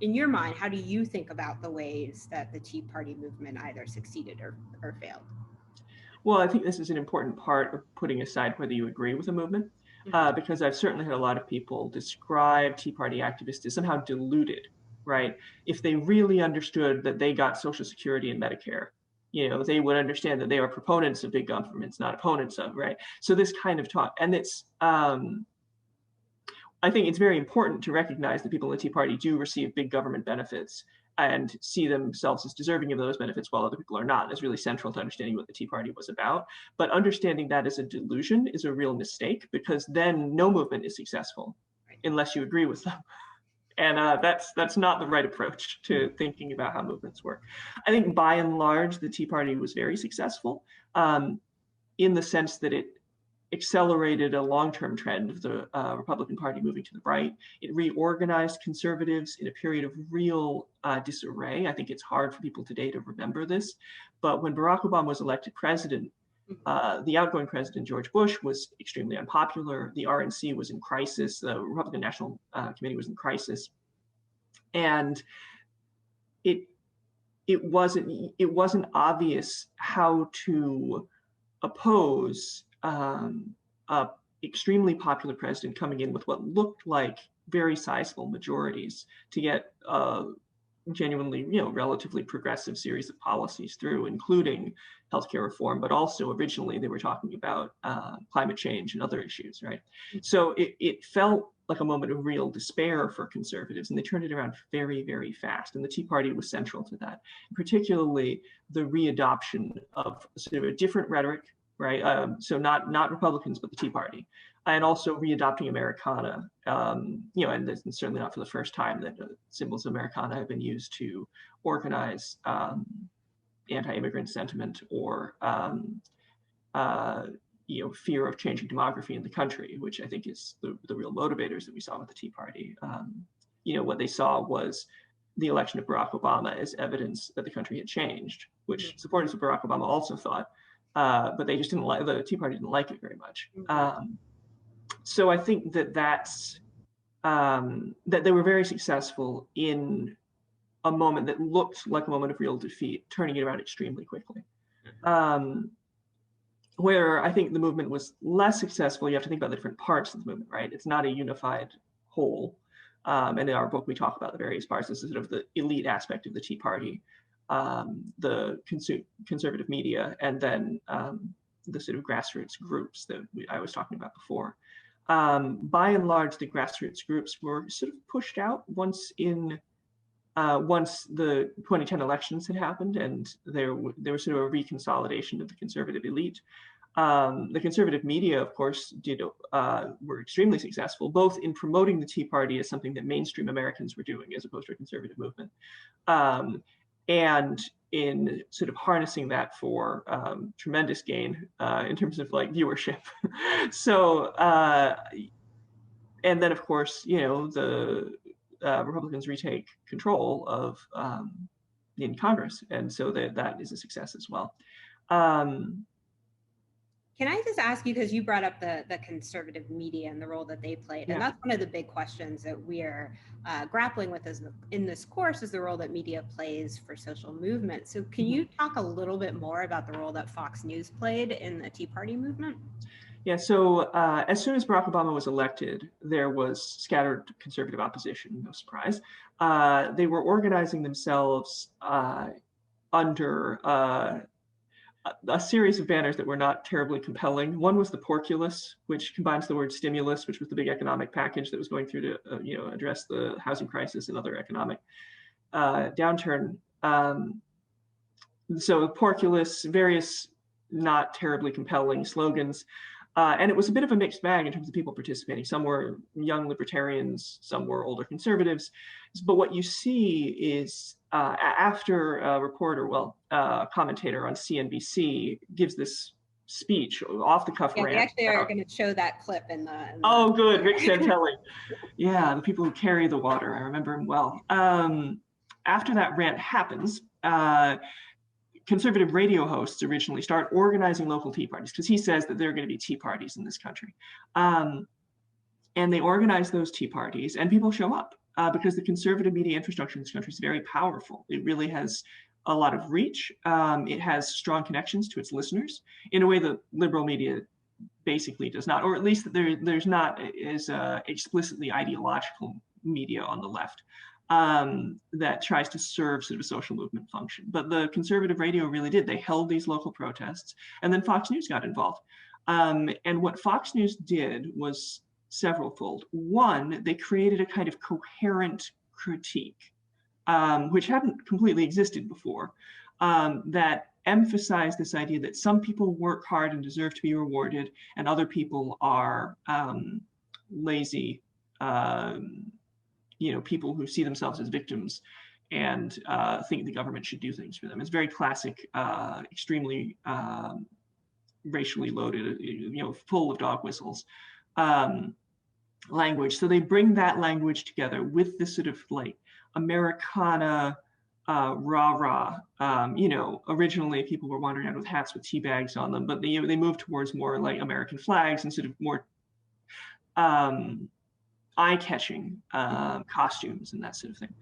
in your mind, how do you think about the ways that the Tea Party movement either succeeded or failed? Well, I think this is an important part of putting aside whether you agree with a movement. because I've certainly had a lot of people describe Tea Party activists as somehow deluded, right? If they really understood that they got Social Security and Medicare, they would understand that they are proponents of big governments, not opponents of, right? So this kind of talk, and it's, I think it's very important to recognize that people in the Tea Party do receive big government benefits and see themselves as deserving of those benefits while other people are not. It's really central to understanding what the Tea Party was about. But understanding that as a delusion is a real mistake, because then no movement is successful unless you agree with them. And that's not the right approach to thinking about how movements work. I think by and large, the Tea Party was very successful in the sense that it accelerated a long-term trend of the Republican Party moving to the right. It reorganized conservatives in a period of real disarray. I think it's hard for people today to remember this, but when Barack Obama was elected president, the outgoing president, George Bush, was extremely unpopular. The RNC was in crisis. The Republican National Committee was in crisis. And it wasn't obvious how to oppose a extremely popular president coming in with what looked like very sizable majorities to get genuinely, relatively progressive series of policies through, including healthcare reform, but also originally they were talking about climate change and other issues, right? So it felt like a moment of real despair for conservatives, and they turned it around very, very fast. And the Tea Party was central to that, particularly the readoption of sort of a different rhetoric, right? So not Republicans, but the Tea Party, and also readopting Americana, and it's certainly not for the first time that symbols of Americana have been used to organize anti-immigrant sentiment or fear of changing demography in the country, which I think is the real motivators that we saw with the Tea Party. What they saw was the election of Barack Obama as evidence that the country had changed, which supporters of Barack Obama also thought, but they just didn't like, the Tea Party didn't like it very much. So I think that's that they were very successful in a moment that looked like a moment of real defeat, turning it around extremely quickly. Where I think the movement was less successful, you have to think about the different parts of the movement, right? It's not a unified whole. And in our book, we talk about the various parts. This is sort of the elite aspect of the Tea Party, the conservative media, and then the sort of grassroots groups that I was talking about before. By and large, the grassroots groups were sort of pushed out once the 2010 elections had happened, and there was sort of a reconsolidation of the conservative elite. The conservative media, of course, were extremely successful, both in promoting the Tea Party as something that mainstream Americans were doing, as opposed to a conservative movement, and in sort of harnessing that for tremendous gain in terms of like viewership. So, and then of course, the Republicans retake control of in Congress, and so that is a success as well. Can I just ask you, because you brought up the conservative media and the role that they played, and that's one of the big questions that we're grappling with in this course, is the role that media plays for social movement. So can you talk a little bit more about the role that Fox News played in the Tea Party movement? Yeah, so as soon as Barack Obama was elected, there was scattered conservative opposition, no surprise. They were organizing themselves under a series of banners that were not terribly compelling. One was the populist, which combines the word stimulus, which was the big economic package that was going through to address the housing crisis and other economic downturn. So populist, various not terribly compelling slogans. And it was a bit of a mixed bag in terms of people participating. Some were young libertarians, some were older conservatives. But what you see is after a commentator on CNBC gives this speech off the cuff. Yeah, we actually are going to show that clip in the oh, good, Rick Santelli. Yeah, the people who carry the water. I remember him well. After that rant happens, conservative radio hosts originally start organizing local Tea Parties, because he says that there are going to be Tea Parties in this country. And they organize those Tea Parties, and people show up because the conservative media infrastructure in this country is very powerful. It really has a lot of reach. It has strong connections to its listeners in a way that liberal media basically does not, or at least there's not as explicitly ideological media on the left that tries to serve sort of a social movement function. But the conservative radio really did. They held these local protests, and then Fox News got involved. And what Fox News did was severalfold. One, they created a kind of coherent critique, which hadn't completely existed before, that emphasized this idea that some people work hard and deserve to be rewarded, and other people are lazy, people who see themselves as victims and think the government should do things for them. It's very classic, extremely racially loaded, full of dog whistles language. So they bring that language together with this sort of like Americana rah-rah. Originally people were wandering around with hats with tea bags on them, but they moved towards more like American flags and sort of more eye-catching costumes and that sort of thing.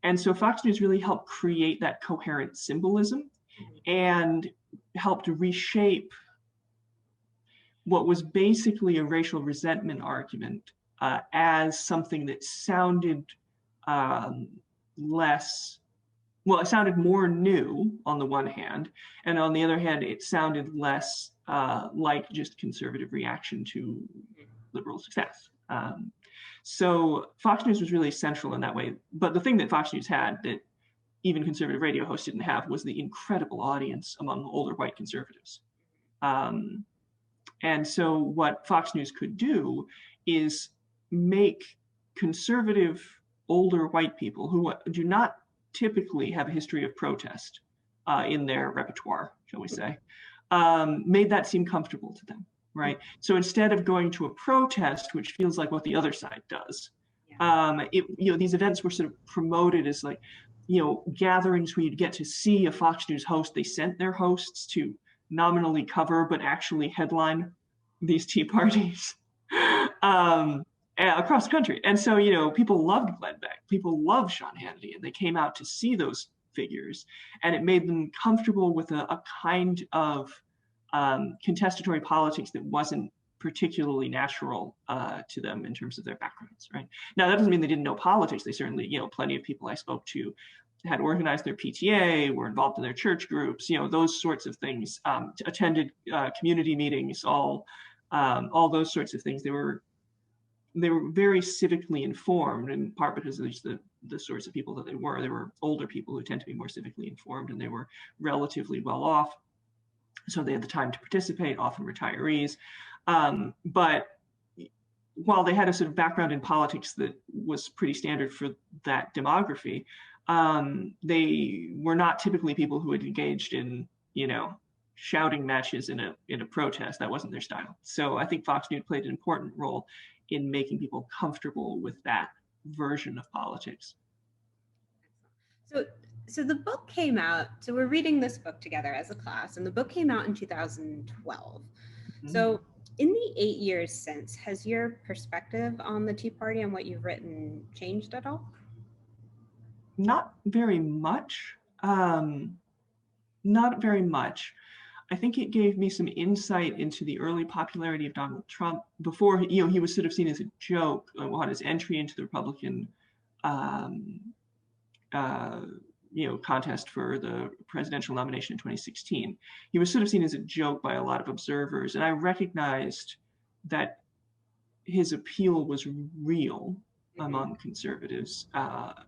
And so Fox News really helped create that coherent symbolism and helped reshape what was basically a racial resentment argument as something that sounded it sounded more new on the one hand, and on the other hand, it sounded less like just conservative reaction to liberal success. So Fox News was really central in that way. But the thing that Fox News had that even conservative radio hosts didn't have was the incredible audience among older white conservatives. And so what Fox News could do is make conservative older white people who do not typically have a history of protest in their repertoire, shall we say, made that seem comfortable to them, right? So instead of going to a protest, which feels like what the other side does, these events were sort of promoted as like, gatherings where you'd get to see a Fox News host. They sent their hosts to nominally cover, but actually headline these tea parties across the country. And so, people loved Glenn Beck, people loved Sean Hannity, and they came out to see those figures, and it made them comfortable with a kind of contestatory politics that wasn't particularly natural to them in terms of their backgrounds, right? Now, that doesn't mean they didn't know politics. They certainly, plenty of people I spoke to had organized their PTA, were involved in their church groups, those sorts of things, attended community meetings, all those sorts of things. They were very civically informed, in part because of the sorts of people that they were. They were older people who tend to be more civically informed, and they were relatively well off. So they had the time to participate, often retirees. But while they had a sort of background in politics that was pretty standard for that demography, they were not typically people who had engaged in, shouting matches in a protest. That wasn't their style. So I think Fox News played an important role in making people comfortable with that version of politics. So the book came out, so we're reading this book together as a class, and the book came out in 2012. Mm-hmm. So in the 8 years since, has your perspective on the Tea Party and what you've written changed at all? Not very much. Not very much. I think it gave me some insight into the early popularity of Donald Trump before, he was sort of seen as a joke on his entry into the Republican, contest for the presidential nomination in 2016. He was sort of seen as a joke by a lot of observers, and I recognized that his appeal was real among conservatives,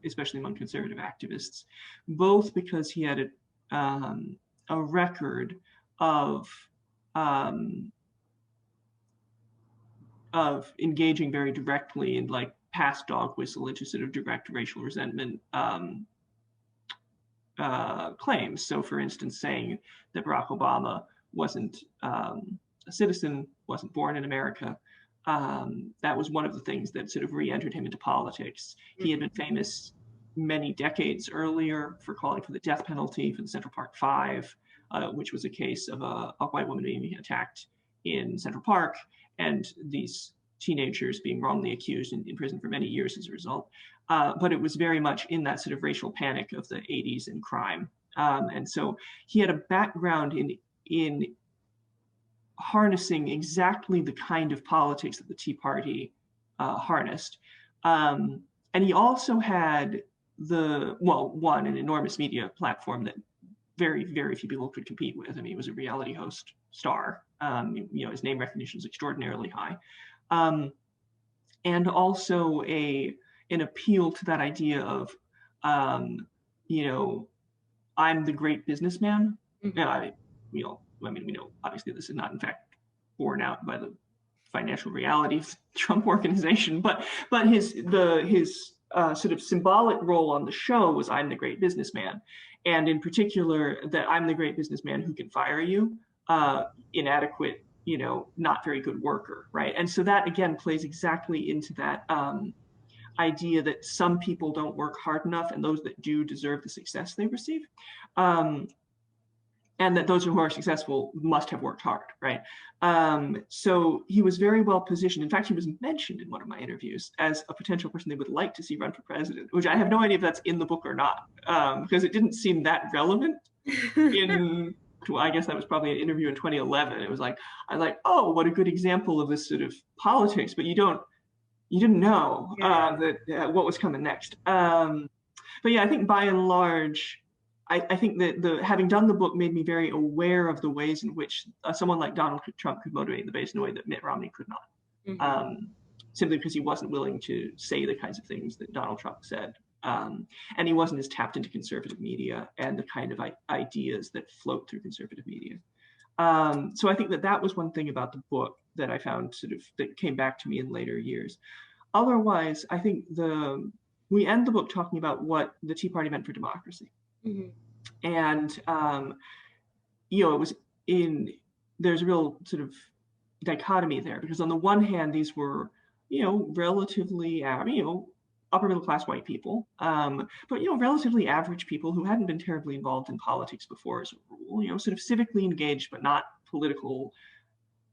especially among conservative activists, both because he had a record of engaging very directly in like past dog whistle into sort of direct racial resentment claims. So for instance, saying that Barack Obama wasn't a citizen, wasn't born in America, that was one of the things that sort of re-entered him into politics. He had been famous many decades earlier for calling for the death penalty for the Central Park Five, which was a case of a white woman being attacked in Central Park, and these teenagers being wrongly accused and in prison for many years as a result. But it was very much in that sort of racial panic of the 80s and crime. And so he had a background in harnessing exactly the kind of politics that the Tea Party harnessed. And he also had an enormous media platform that very, very few people could compete with. I mean, he was a reality host star. His name recognition is extraordinarily high. And also an appeal to that idea of, I'm the great businessman. Mm-hmm. We know, obviously this is not in fact borne out by the financial reality of the Trump organization, but his sort of symbolic role on the show was I'm the great businessman. And in particular, that I'm the great businessman who can fire you, inadequate, not very good worker, right? And so that again plays exactly into that idea that some people don't work hard enough and those that do deserve the success they receive. And that those who are successful must have worked hard, right? So he was very well positioned. In fact, he was mentioned in one of my interviews as a potential person they would like to see run for president, which I have no idea if that's in the book or not, because it didn't seem that relevant I guess that was probably an interview in 2011. It was like, oh, what a good example of this sort of politics, but you didn't know what was coming next. But yeah, I think by and large, I think that having done the book made me very aware of the ways in which someone like Donald Trump could motivate the base in a way that Mitt Romney could not, simply because he wasn't willing to say the kinds of things that Donald Trump said. And he wasn't as tapped into conservative media and the kind of ideas that float through conservative media. So I think that was one thing about the book that I found that came back to me in later years. Otherwise, I think we end the book talking about what the Tea Party meant for democracy. Mm-hmm. And, there's a real sort of dichotomy there, because on the one hand, these were, relatively, upper middle class white people, but relatively average people who hadn't been terribly involved in politics before as a rule, sort of civically engaged, but not political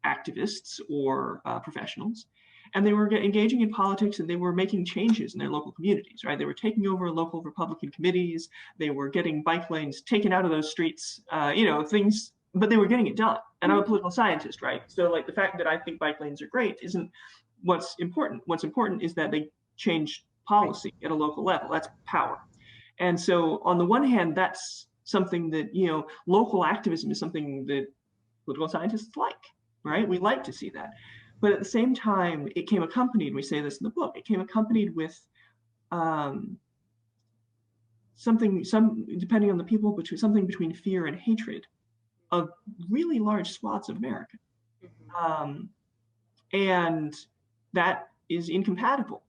activists or professionals. And they were engaging in politics, and they were making changes in their local communities, right? They were taking over local Republican committees. They were getting bike lanes taken out of those streets, things, but they were getting it done. And I'm a political scientist, right? So like the fact that I think bike lanes are great isn't what's important. What's important is that they change policy at a local level. That's power. And so on the one hand, that's something that, local activism is something that political scientists like, right? We like to see that. But at the same time, it came accompanied, we say this in the book, it came accompanied with depending on the people, something between fear and hatred of really large swaths of America. Mm-hmm. And that is incompatible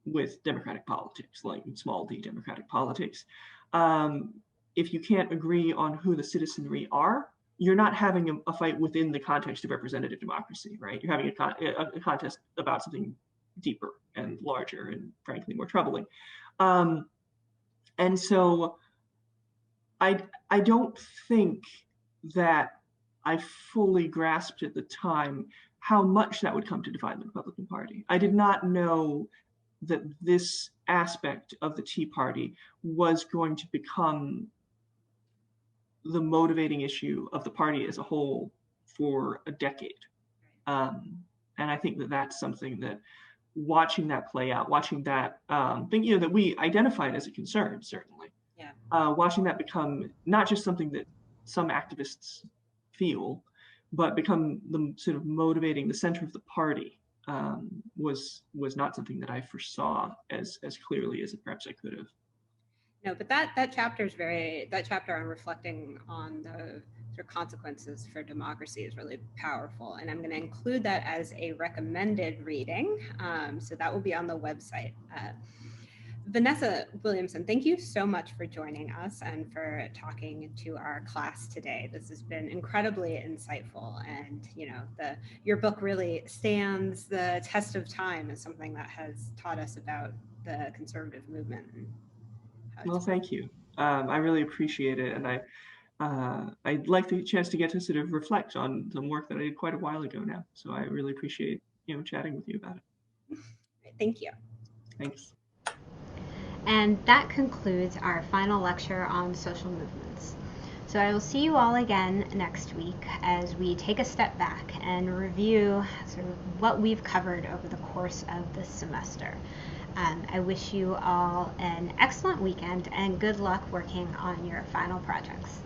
with democratic politics, like small d democratic politics. If you can't agree on who the citizenry are, you're not having a fight within the context of representative democracy, right? You're having a contest about something deeper and larger and frankly more troubling. And so I don't think that I fully grasped at the time how much that would come to divide the Republican Party. I did not know that this aspect of the Tea Party was going to become the motivating issue of the party as a whole for a decade. And I think that that's something that watching that play out, watching that thing, that we identified as a concern, certainly. Yeah. Watching that become not just something that some activists feel, but become the sort of motivating the center of the party was not something that I foresaw as clearly as perhaps I could have. No, but that chapter on reflecting on the sort of consequences for democracy is really powerful, and I'm going to include that as a recommended reading. So that will be on the website. Vanessa Williamson, thank you so much for joining us and for talking to our class today. This has been incredibly insightful, and your book really stands the test of time as something that has taught us about the conservative movement. Well, thank you. I really appreciate it, and I'd like the chance to get to sort of reflect on some work that I did quite a while ago now. So I really appreciate chatting with you about it. Thank you. Thanks. And that concludes our final lecture on social movements. So I will see you all again next week as we take a step back and review sort of what we've covered over the course of this semester. I wish you all an excellent weekend and good luck working on your final projects.